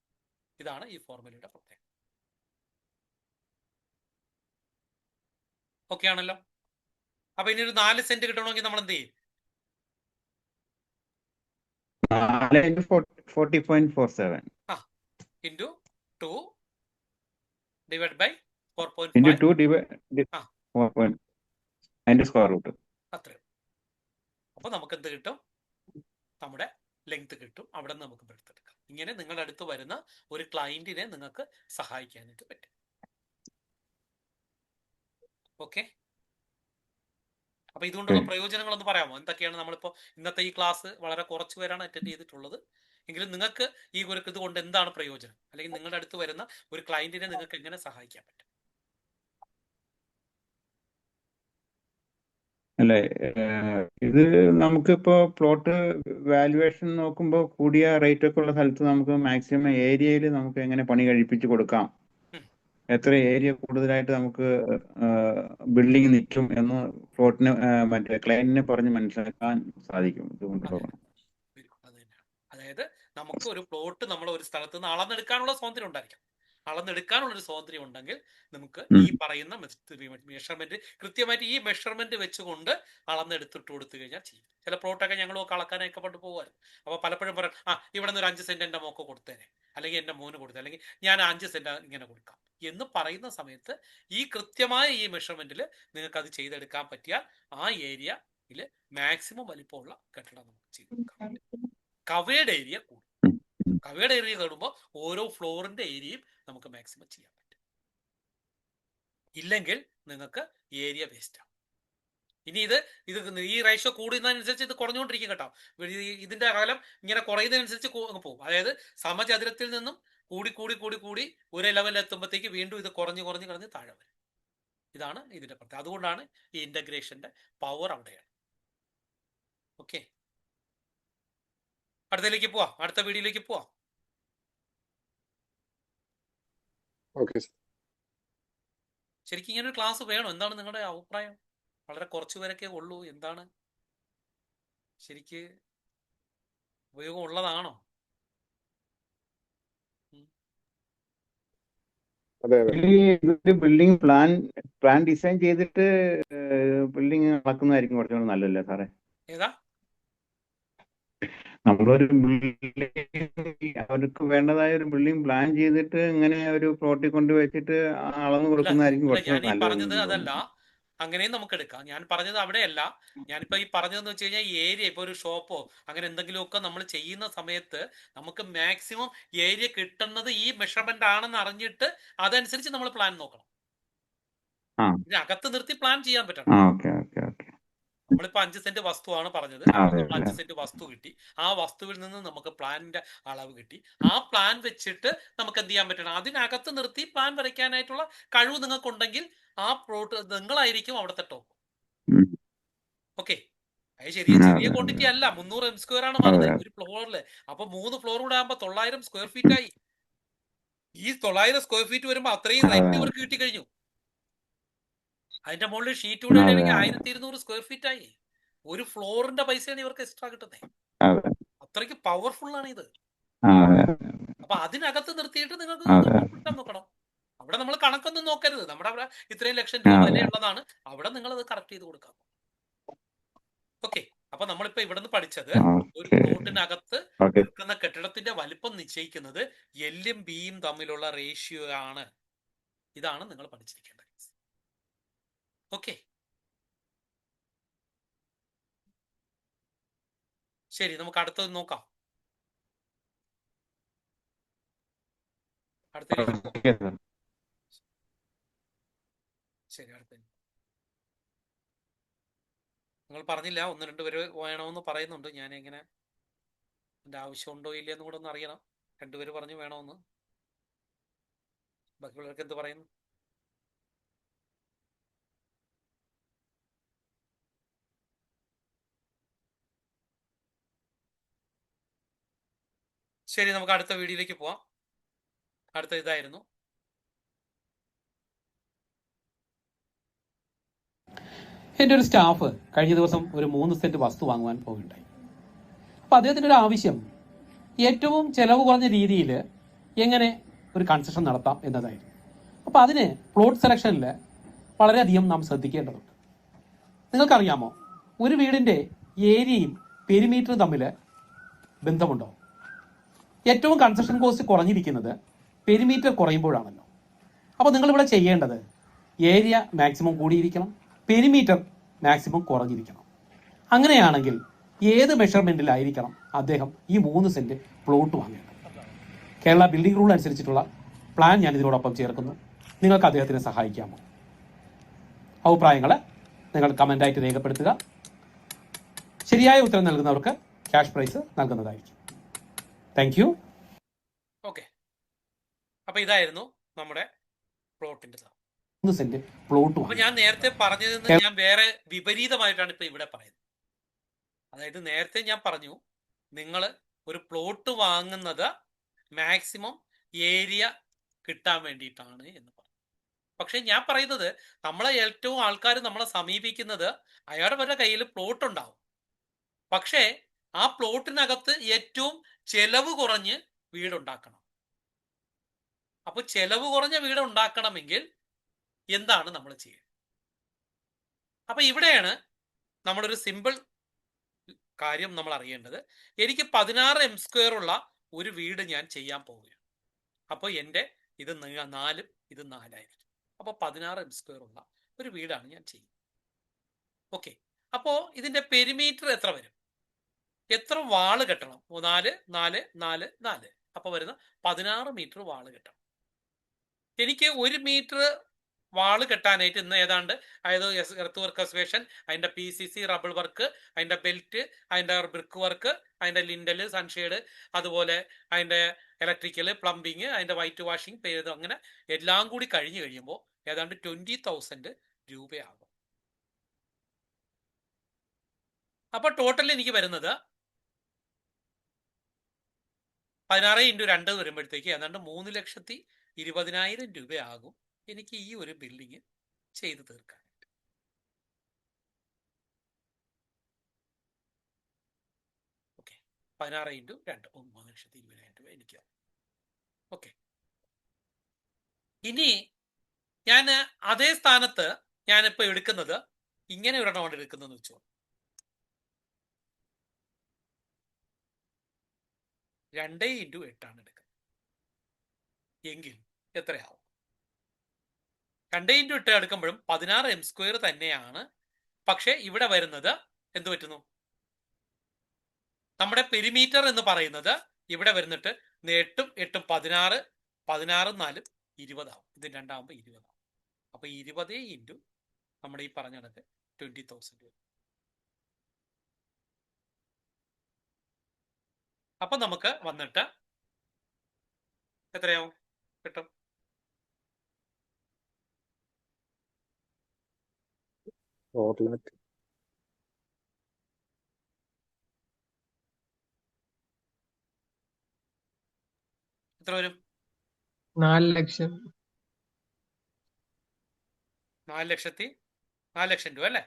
ഇതാണ് ഈ ഫോർമുലയുടെ പ്രത്യേകത. ഓക്കെ ആണല്ലോ. അപ്പൊ ഇനി ഒരു 4 സെന്റ് കിട്ടണമെങ്കിൽ നമ്മൾ എന്ത് ചെയ്യും? 4 into 40.47 into 2 divide by into 4.5. 2 divide ആ 4. അതിന്റെ സ്ക്വയർ റൂട്ട്. അത്രയും. അപ്പൊ നമുക്ക് എന്ത് കിട്ടും? നമ്മുടെ ലെങ്ത് കിട്ടും. അവിടെ നിന്ന് നമുക്ക് ബ്രെഡ്ത്ത് എടുക്കാം. ഇങ്ങനെ നിങ്ങളുടെ അടുത്ത് വരുന്ന ഒരു ക്ലയന്റിനെ നിങ്ങൾക്ക് സഹായിക്കാനായിട്ട് പറ്റും. ഓക്കെ. അപ്പൊ ഇതുകൊണ്ടുള്ള പ്രയോജനങ്ങൾ ഒന്ന് പറയാമോ? എന്തൊക്കെയാണ്? നമ്മളിപ്പോ ഇന്നത്തെ ഈ ക്ലാസ് വളരെ കുറച്ച് പേരാണ് അറ്റൻഡ് ചെയ്തിട്ടുള്ളത്. എങ്കിലും നിങ്ങൾക്ക് ഈ ഒരു ഇതുകൊണ്ട് എന്താണ് പ്രയോജനം, അല്ലെങ്കിൽ നിങ്ങളുടെ അടുത്ത് വരുന്ന ഒരു ക്ലയന്റിനെ നിങ്ങൾക്ക് എങ്ങനെ സഹായിക്കാൻ പറ്റും? അല്ലെ, ഇത് നമുക്കിപ്പോ പ്ലോട്ട് വാല്യുവേഷൻ നോക്കുമ്പോൾ കൂടിയ റേറ്റ് ഒക്കെ ഉള്ള സ്ഥലത്ത് നമുക്ക് മാക്സിമം ഏരിയയിൽ നമുക്ക് എങ്ങനെ പണി കഴിപ്പിച്ച് കൊടുക്കാം, എത്ര ഏരിയ കൂടുതലായിട്ട് നമുക്ക് ബിൽഡിംഗ് നിൽക്കും എന്ന് പ്ലോട്ടിന് മറ്റേ ക്ലയന്റിനെ പറഞ്ഞ് മനസ്സിലാക്കാൻ സാധിക്കും. ഇതുകൊണ്ട് അതായത് നമുക്ക് ഒരു പ്ലോട്ട് നമ്മൾ ഒരു സ്ഥലത്ത് നിന്ന് അളന്നെടുക്കാനുള്ള സ്വാതന്ത്ര്യം ഉണ്ടായിരിക്കും. അളന്നെടുക്കാനുള്ള ഒരു സ്വാതന്ത്ര്യം ഉണ്ടെങ്കിൽ നമുക്ക് ഈ പറയുന്ന മെഷർമെന്റ് കൃത്യമായിട്ട് ഈ മെഷർമെന്റ് വെച്ചുകൊണ്ട് അളന്നെടുത്തിട്ട് കൊടുത്തു കഴിഞ്ഞാൽ ചെയ്യും. ചില പ്ലോട്ടൊക്കെ ഞങ്ങളൊക്കെ അളക്കാനൊക്കെ പണ്ട് പോകുമായിരുന്നു. അപ്പോൾ പലപ്പോഴും പറയും, ഇവിടെ നിന്ന് ഒരു 5 സെന്റ് എൻ്റെ മോക്ക് കൊടുത്തേനെ, അല്ലെങ്കിൽ എൻ്റെ മോന് കൊടുത്തേ, അല്ലെങ്കിൽ ഞാൻ 5 സെന്റ് ഇങ്ങനെ കൊടുക്കാം എന്ന് പറയുന്ന സമയത്ത് ഈ കൃത്യമായ ഈ മെഷർമെന്റിൽ നിങ്ങൾക്ക് അത് ചെയ്തെടുക്കാൻ പറ്റിയാൽ ആ ഏരിയയിൽ മാക്സിമം വലിപ്പമുള്ള കെട്ടിടം നമുക്ക് ചെയ്തെടുക്കാം. കവേഡ് ഏരിയ കൂടും. കവേഡ് ഏരിയ കൂടുമ്പോൾ ഓരോ ഫ്ലോറിന്റെ ഏരിയയും നമുക്ക് മാക്സിമം ചെയ്യാൻ പറ്റും. ഇല്ലെങ്കിൽ നിങ്ങൾക്ക് ഏരിയ വേസ്റ്റ് ആവും. ഇനി ഇത് ഈ റേഷ്യോ കൂടുന്നതനുസരിച്ച് ഇത് കുറഞ്ഞുകൊണ്ടിരിക്കും കേട്ടോ. ഇതിന്റെ അകലം ഇങ്ങനെ കുറയുന്നതനുസരിച്ച് പോകും. അതായത് സമചതുരത്തിൽ നിന്നും കൂടി കൂടി കൂടി കൂടി ഒരു ലെവലിൽ എത്തുമ്പോഴത്തേക്ക് വീണ്ടും ഇത് കുറഞ്ഞ് കുറഞ്ഞ് കുറഞ്ഞ് താഴെ വരും. ഇതാണ് ഇതിന്റെ പ്രത്യേകത. അതുകൊണ്ടാണ് ഈ ഇന്റഗ്രേഷന്റെ പവർ അവിടെയാണ്. ഓക്കെ, അടുത്തതിലേക്ക് പോവാം. അടുത്ത വീഡിയോയിലേക്ക് പോവാം. ശരിക്കും ഇങ്ങനെ ഒരു ക്ലാസ് വേണോ? എന്താണ് നിങ്ങളുടെ അഭിപ്രായം? വളരെ കുറച്ചു പേരൊക്കെ ഉള്ളൂ. എന്താണ് ശരിക്ക് ഉപയോഗം ഉള്ളതാണോ? ബിൽഡിംഗ് പ്ലാൻ ഡിസൈൻ ചെയ്തിട്ട് ബിൽഡിംഗ് നടക്കുന്നതായിരിക്കും കുറച്ചുകൂടെ നല്ലല്ലേ സാറേ? ഏതാ? നമ്മളൊരു അവർക്ക് വേണ്ടതായ ഒരു ബിൽഡിംഗ് പ്ലാൻ ചെയ്തിട്ട് ഇങ്ങനെ ഒരു പ്ലോട്ടിൽ കൊണ്ട് വെച്ചിട്ട് അളന്ന് കൊടുക്കുന്നതായിരിക്കും കുറച്ചുകൂടെ ഞാൻ പറഞ്ഞത് നല്ലത്. അതല്ല, അങ്ങനെയും നമുക്ക് എടുക്കാം. ഞാൻ പറഞ്ഞത് അവിടെയല്ല. ഞാനിപ്പോ ഈ പറഞ്ഞതെന്ന് വെച്ച് കഴിഞ്ഞാൽ ഈ ഏരിയ ഇപ്പൊ ഒരു ഷോപ്പോ അങ്ങനെ എന്തെങ്കിലുമൊക്കെ നമ്മൾ ചെയ്യുന്ന സമയത്ത് നമുക്ക് മാക്സിമം ഏരിയ കിട്ടുന്നത് ഈ മെഷർമെന്റ് ആണെന്ന് അറിഞ്ഞിട്ട് അതനുസരിച്ച് നമ്മൾ പ്ലാൻ നോക്കണം. അകത്ത് നിർത്തി പ്ലാൻ ചെയ്യാൻ പറ്റണം. നമ്മളിപ്പോ 5 സെന്റ് വസ്തുവാണ് പറഞ്ഞത്. 5 സെന്റ് വസ്തു കിട്ടി. ആ വസ്തുവിൽ നിന്ന് നമുക്ക് പ്ലാനിന്റെ അളവ് കിട്ടി. ആ പ്ലാൻ വെച്ചിട്ട് നമുക്ക് എന്ത് ചെയ്യാൻ പറ്റണം? അതിനകത്ത് നിർത്തി പ്ലാൻ വരയ്ക്കാനായിട്ടുള്ള കഴിവ് നിങ്ങൾക്കുണ്ടെങ്കിൽ ആ പ്ലോട്ട് നിങ്ങളായിരിക്കും അവിടുത്തെ ടോപ്പ്. ഓക്കെ, അത് ചെറിയ ക്വാണ്ടിറ്റി അല്ല. 300 m² ആണ് പറഞ്ഞത് ഒരു ഫ്ലോറില്. അപ്പൊ 3 ഫ്ലോർ കൂടെ ആകുമ്പോ 900 സ്ക്വയർ ഫീറ്റ് ആയി. ഈ 900 സ്ക്വയർ ഫീറ്റ് വരുമ്പോ അത്രയും റെന്റ് ഇവർക്ക് കിട്ടിക്കഴിഞ്ഞു. അതിന്റെ മുകളിൽ ഷീറ്റ് കൂടെ ആണെങ്കിൽ 1200 സ്ക്വയർ ഫീറ്റ് ആയി. ഒരു ഫ്ലോറിന്റെ പൈസയാണ് ഇവർക്ക് എക്സ്ട്രാ കിട്ടുന്നത്. അത്രയ്ക്ക് പവർഫുൾ ആണ് ഇത്. അപ്പൊ അതിനകത്ത് നിർത്തിയിട്ട് നിങ്ങൾക്ക് നോക്കണം. അവിടെ നമ്മൾ കണക്കൊന്നും നോക്കരുത്. നമ്മുടെ അവിടെ ഇത്രയും ലക്ഷം രൂപ വിലയുള്ളതാണ്. അവിടെ നിങ്ങൾ അത് കറക്റ്റ് ചെയ്ത് കൊടുക്കാം. ഓക്കെ, അപ്പൊ നമ്മളിപ്പോ ഇവിടെ നിന്ന് പഠിച്ചത് ഒരു പ്ലോട്ടിനകത്ത് നിൽക്കുന്ന കെട്ടിടത്തിന്റെ വലിപ്പം നിശ്ചയിക്കുന്നത് എല്ലും ബിയും തമ്മിലുള്ള റേഷ്യോ ആണ്. ഇതാണ് നിങ്ങൾ പഠിച്ചിരിക്കേണ്ടത്. ഓക്കെ, ശരി, നമുക്ക് അടുത്തത് നോക്കാം. ശരി, അടുത്ത നിങ്ങൾ പറഞ്ഞില്ല, 1-2 പേര് വേണമെന്ന് പറയുന്നുണ്ട്. ഞാൻ എങ്ങനെ എൻ്റെ ആവശ്യമുണ്ടോ ഇല്ലയെന്ന് കൂടെ ഒന്ന് അറിയണം. 2 പേര് പറഞ്ഞു വേണമെന്ന്. ബാക്കിയുള്ളവർക്ക് എന്ത് പറയുന്നു? ശരി, നമുക്ക് അടുത്ത വീഡിയോയിലേക്ക് പോവാം. അടുത്ത ഇതായിരുന്നു. എൻ്റെ ഒരു സ്റ്റാഫ് കഴിഞ്ഞ ദിവസം ഒരു 3 സെന്റ് വസ്തു വാങ്ങുവാൻ പോവുകയുണ്ടായി. അപ്പം അദ്ദേഹത്തിൻ്റെ ഒരു ആവശ്യം ഏറ്റവും ചെലവ് കുറഞ്ഞ രീതിയിൽ എങ്ങനെ ഒരു കൺസ്ട്രക്ഷൻ നടത്താം എന്നതായിരുന്നു. അപ്പോൾ അതിന് പ്ലോട്ട് സെലക്ഷനിൽ വളരെയധികം നാം ശ്രദ്ധിക്കേണ്ടതുണ്ട്. നിങ്ങൾക്കറിയാമോ, ഒരു വീടിൻ്റെ ഏരിയയും പെരിമീറ്ററും തമ്മിൽ ബന്ധമുണ്ടോ? ഏറ്റവും കൺസ്ട്രക്ഷൻ കോസ്റ്റ് കുറഞ്ഞിരിക്കുന്നത് പെരിമീറ്റർ കുറയുമ്പോഴാണല്ലോ. അപ്പോൾ നിങ്ങളിവിടെ ചെയ്യേണ്ടത് ഏരിയ മാക്സിമം കൂടിയിരിക്കണം, പെരിമീറ്റർ മാക്സിമം കുറഞ്ഞിരിക്കണം. അങ്ങനെയാണെങ്കിൽ ഏത് മെഷർമെൻറ്റിലായിരിക്കണം അദ്ദേഹം ഈ 3 സെൻറ്റ് പ്ലോട്ട് വാങ്ങേണ്ടത്? കേരള ബിൽഡിംഗ് റൂൾ അനുസരിച്ചിട്ടുള്ള പ്ലാൻ ഞാൻ ഇതിനോടൊപ്പം ചേർക്കുന്നു. നിങ്ങൾക്ക് അദ്ദേഹത്തിനെ സഹായിക്കാമോ? അഭിപ്രായങ്ങൾ നിങ്ങൾ കമൻ്റായിട്ട് രേഖപ്പെടുത്തുക. ശരിയായ ഉത്തരം നൽകുന്നവർക്ക് ക്യാഷ് പ്രൈസ് നൽകുന്നതായിരിക്കും. Thank you. ഓക്കെ, അപ്പൊ ഇതായിരുന്നു നമ്മുടെ പ്ലോട്ടിന്റെ 3 സെന്റ് പ്ലോട്ട്. അപ്പൊ ഞാൻ നേരത്തെ പറഞ്ഞതിൽ നിന്ന് ഞാൻ വേറെ വിപരീതമായിട്ടാണ് ഇപ്പൊ ഇവിടെ പറയുന്നത്. അതായത് നേരത്തെ ഞാൻ പറഞ്ഞു, നിങ്ങൾ ഒരു പ്ലോട്ട് വാങ്ങുന്നത് മാക്സിമം ഏരിയ കിട്ടാൻ വേണ്ടിയിട്ടാണ് എന്ന് പറഞ്ഞു. പക്ഷെ ഞാൻ പറയുന്നത്, നമ്മളെ ഏറ്റവും ആൾക്കാർ നമ്മളെ സമീപിക്കുന്നത് അയാളുടെ കയ്യിൽ പ്ലോട്ട് ഉണ്ടാവും, പക്ഷേ ആ പ്ലോട്ടിനകത്ത് ഏറ്റവും ചെലവ് കുറഞ്ഞ് വീടുണ്ടാക്കണം. അപ്പൊ ചെലവ് കുറഞ്ഞ വീട് ഉണ്ടാക്കണമെങ്കിൽ എന്താണ് നമ്മൾ ചെയ്യുക? അപ്പൊ ഇവിടെയാണ് നമ്മളൊരു സിമ്പിൾ കാര്യം നമ്മൾ അറിയേണ്ടത്. എനിക്ക് 16 m² ഉള്ള ഒരു വീട് ഞാൻ ചെയ്യാൻ പോവുകയാണ്. അപ്പോൾ എൻ്റെ ഇത് 4 ഇത് 4 ആയിരിക്കും. അപ്പോൾ 16 m² ഉള്ള ഒരു വീടാണ് ഞാൻ ചെയ്യുന്നത്. ഓക്കെ, അപ്പോൾ ഇതിൻ്റെ പെരിമീറ്റർ എത്ര വരും? എത്ര വാള് കെട്ടണം? 4 4 4 4. അപ്പോൾ വരുന്ന 16 മീറ്റർ വാള് കെട്ടണം. എനിക്ക് 1 മീറ്റർ വാള് കെട്ടാനായിട്ട് ഇന്ന് ഏതാണ്ട്, അതായത് എർത്ത് വർക്ക് എക്സ്കവേഷൻ, അതിൻ്റെ PCC റബിൾ വർക്ക്, അതിൻ്റെ ബെൽറ്റ്, അതിൻ്റെ ബ്രിക്ക് വർക്ക്, അതിൻ്റെ ലിൻഡല്, സൺഷെയ്ഡ്, അതുപോലെ അതിൻ്റെ ഇലക്ട്രിക്കൽ, പ്ലംബിങ്, അതിൻ്റെ വൈറ്റ് വാഷിംഗ്, പേര്, അങ്ങനെ എല്ലാം കൂടി കഴിഞ്ഞ് കഴിയുമ്പോൾ ഏതാണ്ട് 20,000 രൂപയാകും. അപ്പോൾ ടോട്ടൽ എനിക്ക് വരുന്നത് 16 × 2 വരുമ്പോഴത്തേക്ക് ഏതാണ്ട് 3,20,000 രൂപയാകും എനിക്ക് ഈ ഒരു ബിൽഡിങ് ചെയ്തു തീർക്കാൻ. ഓക്കെ, 16 × 2 3,20,000 രൂപ എനിക്ക്. ഓക്കെ, ഇനി ഞാൻ അതേ സ്ഥാനത്ത് ഞാനിപ്പോൾ എടുക്കുന്നത് ഇങ്ങനെ ഒരെണ്ണമാണ് എടുക്കുന്നതെന്ന് വെച്ചോ. 2 × 8 എടുക്കുന്നത് എങ്കിൽ എത്രയാവും? 2 × 8 എടുക്കുമ്പോഴും 16 m² തന്നെയാണ്. പക്ഷെ ഇവിടെ വരുന്നത് എന്ത് പറ്റുന്നു? നമ്മുടെ പെരിമീറ്റർ എന്ന് പറയുന്നത് ഇവിടെ വരുന്നിട്ട് 8 8 16 16 4 20 ആവും. ഇത് രണ്ടാകുമ്പോൾ 20 ആവും. അപ്പൊ 20 × നമ്മുടെ ഈ പറഞ്ഞ കണക്ക് 20,000 രൂപ. അപ്പൊ നമുക്ക് വന്നിട്ട് എത്രയാവും കിട്ടും? എത്ര വരും? 4 ലക്ഷം. 4 ലക്ഷം രൂപ അല്ലേ?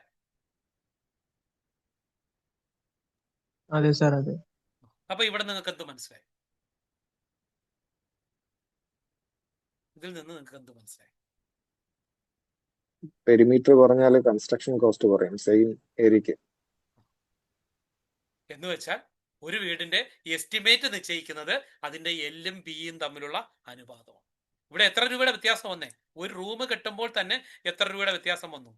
അതെ സാർ, അതെ. അപ്പൊ ഇവിടെ നിങ്ങൾക്ക് എന്ത് മനസ്സിലായി? ഇതിൽ നിന്ന് നിങ്ങൾക്ക് എന്ത് മനസ്സിലായി? പെരിമീറ്റർ കുറഞ്ഞാൽ കൺസ്ട്രക്ഷൻ കോസ്റ്റ് കുറയും സെയിം ഏരിയക്ക്. എന്ന് വെച്ചാൽ ഒരു വീടിന്റെ എസ്റ്റിമേറ്റ് നിശ്ചയിക്കുന്നത് അതിന്റെ എല്ലും ബിയും തമ്മിലുള്ള അനുപാതമാണ്. ഇവിടെ എത്ര രൂപയുടെ വ്യത്യാസം വന്നേ? ഒരു റൂം കെട്ടുമ്പോൾ തന്നെ എത്ര രൂപയുടെ വ്യത്യാസം വന്നു?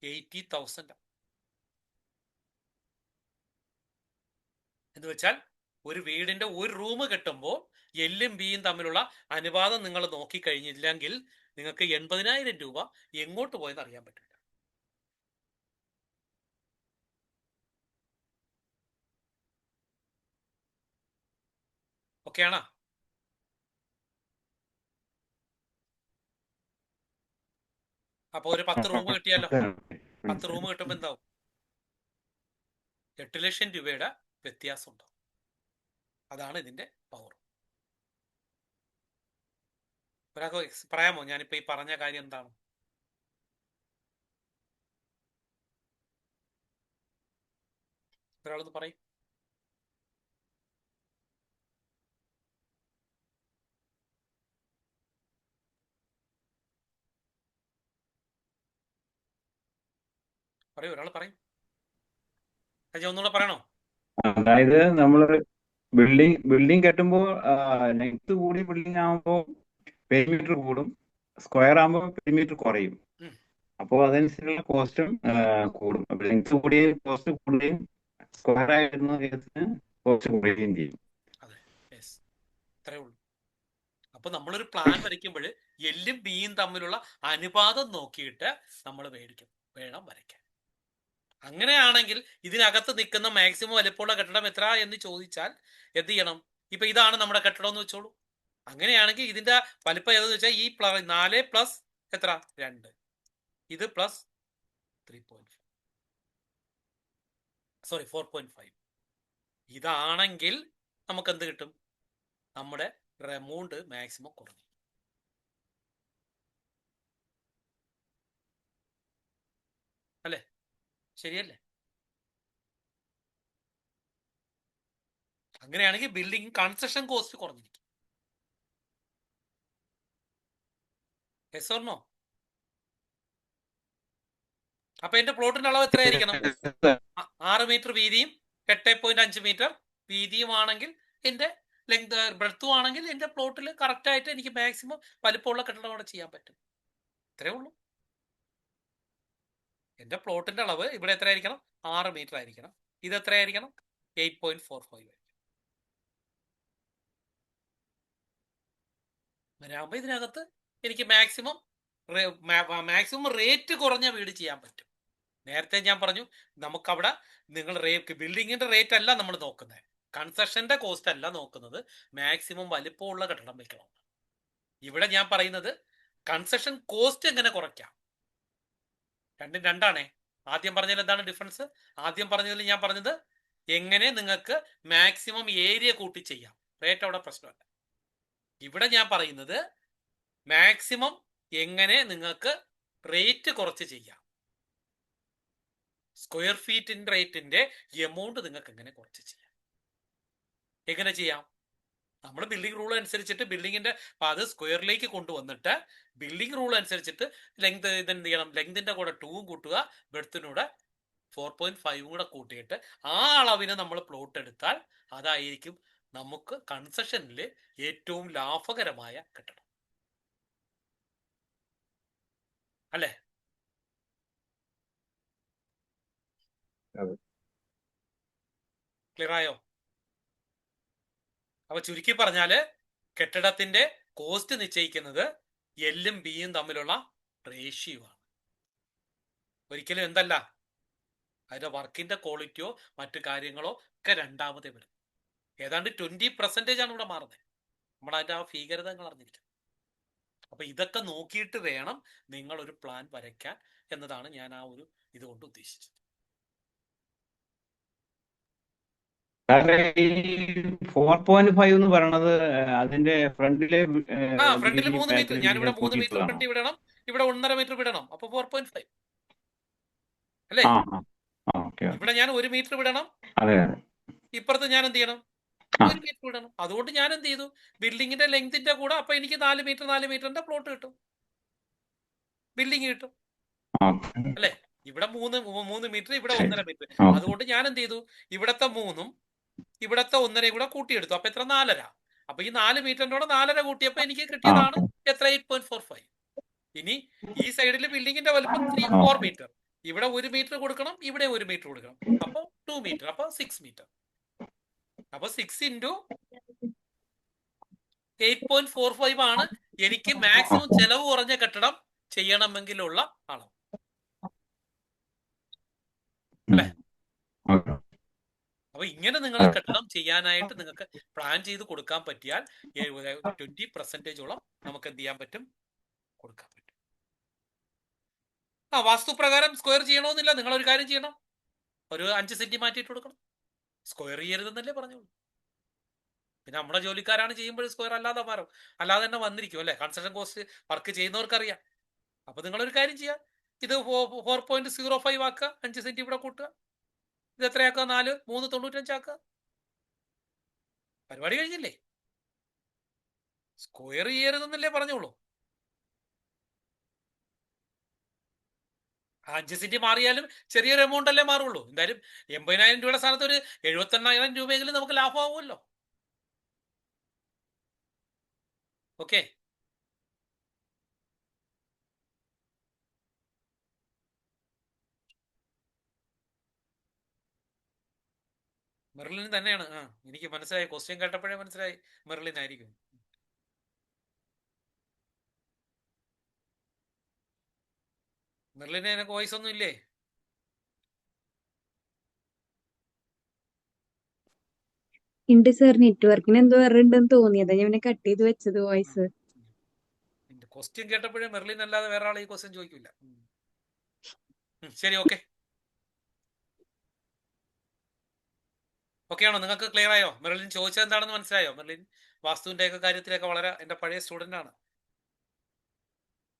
80,000. എന്ന് വെച്ചാൽ ഒരു വീടിന്റെ ഒരു റൂം കെട്ടുമ്പോൾ എല്ലും ബിയും തമ്മിലുള്ള അനുപാതം നിങ്ങൾ നോക്കിക്കഴിഞ്ഞില്ലെങ്കിൽ നിങ്ങൾക്ക് 80,000 രൂപ എങ്ങോട്ട് പോയെന്ന് അറിയാൻ പറ്റില്ല. ഓക്കെയാണോ? അപ്പൊ ഒരു 10 റൂം കിട്ടിയാലോ? 10 റൂം കിട്ടുമ്പോൾ എന്താവും? 8 ലക്ഷം രൂപയുടെ വ്യത്യാസം ഉണ്ടാവും. അതാണ് ഇതിന്റെ പവർ. ഒരാൾക്ക് പറയാമോ ഞാനിപ്പോ ഈ പറഞ്ഞ കാര്യം എന്താണ്? ഒരാളൊന്ന് പറയും. പറയൂ, ഒരാൾ പറയും. അജയ് ഒന്നുകൂടെ പറയണോ? അതായത് നമ്മൾ ബിൽഡിംഗ് കെട്ടുമ്പോൾ ലെങ്ത് കൂടി ബിൽഡിംഗ് ആകുമ്പോൾ പെരിമീറ്റർ കൂടും, സ്ക്വയർ ആകുമ്പോൾ പെരിമീറ്റർ കുറയും. ഉം. അപ്പോൾ അതനുസരിച്ചുള്ള കോസ്റ്റും കൂടും. അപ്പൊ ലെങ്ത് കൂടിയ കോസ്റ്റ് കൂടുകയും സ്ക്വയർ ആയിരുന്ന കേസിന് കോസ്റ്റ് കൂടുകയും ചെയ്യും. അതെ, യെസ്, ഇത്രേ ഉള്ളൂ. അപ്പൊ നമ്മളൊരു പ്ലാൻ വരയ്ക്കുമ്പോൾ എല്ലും ബിയും തമ്മിലുള്ള അനുപാതം നോക്കിയിട്ട് നമ്മൾ വേണം വരയ്ക്കാൻ. അങ്ങനെയാണെങ്കിൽ ഇതിനകത്ത് നിൽക്കുന്ന മാക്സിമം വലിപ്പമുള്ള കെട്ടിടം എത്ര എന്ന് ചോദിച്ചാൽ എന്ത് ചെയ്യണം? ഇപ്പൊ ഇതാണ് നമ്മുടെ കെട്ടിടം എന്ന് വെച്ചോളൂ. അങ്ങനെയാണെങ്കിൽ ഇതിന്റെ വലിപ്പം ഏതെന്ന് വെച്ചാൽ ഈ 4 പ്ലസ് എത്ര 2, ഇത് പ്ലസ് 4.5. ഇതാണെങ്കിൽ നമുക്ക് എന്ത് കിട്ടും? നമ്മുടെ എമൗണ്ട് മാക്സിമം കുറഞ്ഞു. അല്ലേ? ശരിയല്ലേ? അങ്ങനെയാണെങ്കിൽ ബിൽഡിംഗ് കൺസ്ട്രക്ഷൻ കോസ്റ്റ് കുറഞ്ഞിരിക്കും. Yes or no? അപ്പൊ എന്റെ പ്ലോട്ടിന്റെ അളവ് എത്രയായിരിക്കണം? 6 മീറ്റർ വീതിയും 8.5 മീറ്റർ വീതിയുമാണെങ്കിൽ എന്റെ ലെങ്ത് ബ്രെഡ്ത്തും ആണെങ്കിൽ എന്റെ പ്ലോട്ടിൽ കറക്റ്റ് ആയിട്ട് എനിക്ക് മാക്സിമം വലിപ്പമുള്ള കെട്ടിടം അവിടെ ചെയ്യാൻ പറ്റും. ഇത്രേ ഉള്ളൂ. എന്റെ പ്ലോട്ടിന്റെ അളവ് ഇവിടെ എത്രയായിരിക്കണം? 6 മീറ്റർ ആയിരിക്കണം. ഇത് എത്രയായിരിക്കണം? 8.45 ആയിരിക്കും. അങ്ങനെയാകുമ്പോൾ ഇതിനകത്ത് എനിക്ക് മാക്സിമം റേറ്റ് കുറഞ്ഞ വീട് ചെയ്യാൻ പറ്റും. നേരത്തെ ഞാൻ പറഞ്ഞു, നമുക്കവിടെ നിങ്ങൾ ബിൽഡിങ്ങിന്റെ റേറ്റ് അല്ല നമ്മൾ നോക്കുന്നത്, കൺസ്ട്രക്ഷന്റെ കോസ്റ്റ് അല്ല നോക്കുന്നത്, മാക്സിമം വലിപ്പമുള്ള കെട്ടിടം വെക്കണം. ഇവിടെ ഞാൻ പറയുന്നത് കൺസ്ട്രക്ഷൻ കോസ്റ്റ് എങ്ങനെ കുറയ്ക്കാം. രണ്ടും രണ്ടാണേ. ആദ്യം പറഞ്ഞതിൽ എന്താണ് ഡിഫറൻസ്? ആദ്യം പറഞ്ഞതിൽ ഞാൻ പറഞ്ഞത് എങ്ങനെ നിങ്ങൾക്ക് മാക്സിമം ഏരിയ കൂട്ടി ചെയ്യാം, റേറ്റ് അവിടെ പ്രശ്നമല്ല. ഇവിടെ ഞാൻ പറയുന്നത് മാക്സിമം എങ്ങനെ നിങ്ങൾക്ക് റേറ്റ് കുറച്ച് ചെയ്യാം, സ്ക്വയർ ഫീറ്റിന്റെ റേറ്റിന്റെ എമൗണ്ട് നിങ്ങൾക്ക് എങ്ങനെ കുറച്ച് ചെയ്യാം. എങ്ങനെ ചെയ്യാം? നമ്മൾ ബിൽഡിംഗ് റൂൾ അനുസരിച്ചിട്ട് ബിൽഡിങ്ങിന്റെ അത് സ്ക്വയറിലേക്ക് കൊണ്ടുവന്നിട്ട് ബിൽഡിംഗ് റൂൾ അനുസരിച്ചിട്ട് ലെങ്ത് ഇതെന്ത് ചെയ്യണം? ലെങ്തിന്റെ കൂടെ 2 കൂട്ടുക, ബ്രെഡ്ത്തിനൂടെ 4.5 കൂടെ കൂട്ടിയിട്ട് ആ അളവിന് നമ്മൾ പ്ലോട്ട് എടുത്താൽ അതായിരിക്കും നമുക്ക് കൺസ്ട്രക്ഷനിൽ ഏറ്റവും ലാഭകരമായ കെട്ടിടം. അല്ലേ? ക്ലിയർ ആയോ? അപ്പൊ ചുരുക്കി പറഞ്ഞാല് കെട്ടിടത്തിന്റെ കോസ്റ്റ് നിശ്ചയിക്കുന്നത് എല്ലും ബിയും തമ്മിലുള്ള റേഷ്യോ ആണ്. ഒരിക്കലും എന്തല്ല അതിന്റെ വർക്കിന്റെ ക്വാളിറ്റിയോ മറ്റു കാര്യങ്ങളോ ഒക്കെ രണ്ടാമതേ വരും. ഏതാണ്ട് 20% ആണ് ഇവിടെ മാറുന്നത്. നമ്മൾ അതിന്റെ ആ ഭീകരതകൾ അറിഞ്ഞിരിക്കും. അപ്പൊ ഇതൊക്കെ നോക്കിയിട്ട് വേണം നിങ്ങൾ ഒരു പ്ലാൻ വരയ്ക്കാൻ എന്നതാണ് ഞാൻ ആ ഒരു ഇതുകൊണ്ട് ഉദ്ദേശിച്ചത്. 4.5 എന്ന് പറയണത് അതിന്റെ ഫ്രണ്ടിലെ ഫ്രണ്ടിൽ 3 മീറ്റർ, ഞാനിവിടെ 3 മീറ്റർ ഫ്രണ്ട് വിടണം, ഇവിടെ 1.5 മീറ്റർ വിടണം, അപ്പൊ 4.5 അല്ലേ? ഇവിടെ ഞാൻ 1 മീറ്റർ വിടണം, ഇപ്പുറത്ത് ഞാൻ എന്ത് ചെയ്യണം? 1 മീറ്റർ വിടണം. അതുകൊണ്ട് ഞാൻ എന്ത് ചെയ്തു? ബിൽഡിങ്ങിന്റെ ലെങ്തിന്റെ കൂടെ അപ്പൊ എനിക്ക് 4 മീറ്ററിന്റെ പ്ലോട്ട് കിട്ടും, ബിൽഡിംഗ് കിട്ടും. അല്ലേ? ഇവിടെ 3 മീറ്റർ, ഇവിടെ 1.5 മീറ്റർ. അതുകൊണ്ട് ഞാൻ എന്ത് ചെയ്തു? ഇവിടത്തെ 3ഉം ഇവിടത്തെ 1.5 കൂടെ കൂട്ടിയെടുത്തു. അപ്പൊ എത്ര? 4.5. അപ്പൊ ഈ 4 മീറ്ററിന്റെ കൂടെ 4.5 കൂട്ടിയപ്പോ എനിക്ക് കിട്ടിയതാണ് എത്ര? 8.45. ഇനി ഈ സൈഡിൽ ബിൽഡിങ്ങിന്റെ വലുപ്പം 4 മീറ്റർ, ഇവിടെ 1 മീറ്റർ കൊടുക്കണം, ഇവിടെ 1 മീറ്റർ കൊടുക്കണം, അപ്പൊ 2 മീറ്റർ, അപ്പൊ 6 മീറ്റർ. അപ്പൊ 6 × 8.45 ആണ് എനിക്ക് മാക്സിമം ചെലവ് കുറഞ്ഞ കെട്ടിടം ചെയ്യണമെങ്കിലുള്ള അളവ്. അല്ലെ? അപ്പൊ ഇങ്ങനെ നിങ്ങൾ കെട്ടിടം ചെയ്യാനായിട്ട് നിങ്ങൾക്ക് പ്ലാൻ ചെയ്ത് കൊടുക്കാൻ പറ്റിയാൽ 20% നമുക്ക് എന്ത് ചെയ്യാൻ പറ്റും? കൊടുക്കാൻ പറ്റും. വാസ്തുപ്രകാരം സ്ക്വയർ ചെയ്യണമെന്നില്ല. നിങ്ങളൊരു കാര്യം ചെയ്യണം, ഒരു 5 സെന്റി മാറ്റിയിട്ട് കൊടുക്കണം. സ്ക്വയർ ചെയ്യരുതെന്നല്ലേ പറഞ്ഞോളൂ. പിന്നെ നമ്മുടെ ജോലിക്കാരാണ് ചെയ്യുമ്പോൾ സ്ക്വയർ അല്ലാതെ തന്നെ വന്നിരിക്കും അല്ലെ? കൺസ്ട്രക്ഷൻ കോസ്റ്റ് വർക്ക് ചെയ്യുന്നവർക്കറിയാം. അപ്പൊ നിങ്ങളൊരു കാര്യം ചെയ്യാം, ഇത് 4.05 ആക്കുക, 5 സെന്റ് ഇവിടെ കൂട്ടുക, ഇത് എത്രയാക്കുക? 395 ആക്കുക. പരിപാടി കഴിഞ്ഞില്ലേ? സ്ക്വയർ ചെയ്യരുതെന്നല്ലേ പറഞ്ഞോളൂ. 5 സെന്റ് മാറിയാലും ചെറിയൊരു എമൗണ്ട് അല്ലേ മാറുള്ളൂ. എന്തായാലും 80,000 രൂപയുടെ സ്ഥാനത്ത് ഒരു 78,000 രൂപയെങ്കിലും നമുക്ക് ലാഭമാവുമല്ലോ. ഓക്കെ, മെർലിൻ തന്നെയാണ്. എനിക്ക് മനസ്സിലായി, ക്വസ്റ്റ്യൻ കേട്ടപ്പോഴേ മനസ്സിലായി മെർലിൻ ആയിരിക്കും. മെർലിന് എനിക്ക് വോയിസ് ഒന്നും ഇല്ലേ? ഉണ്ട് സർ, നെറ്റ്വർക്കിന് എന്തോ ഉണ്ടെന്ന് തോന്നിയതാ ഞാൻ പിന്നെ കട്ട് ചെയ്ത് വെച്ചത് വോയിസ്. ക്വസ്റ്റ്യൻ കേട്ടപ്പോഴേ മെർലിൻ അല്ലാതെ വേറെ ആൾ ഈ ക്വസ്റ്റ്യൻ ചോദിക്കില്ല. ശരി, ഓക്കെ. ഓക്കെ ആണോ? നിങ്ങൾക്ക് ക്ലിയർ ആയോ? മെർലിൻ ചോദിച്ചത് എന്താണെന്ന് മനസ്സിലായോ? മെർലിൻ വാസ്തുവിന്റെ ഒക്കെ കാര്യത്തിലൊക്കെ വളരെ എന്റെ പഴയ സ്റ്റുഡന്റ് ആണ്.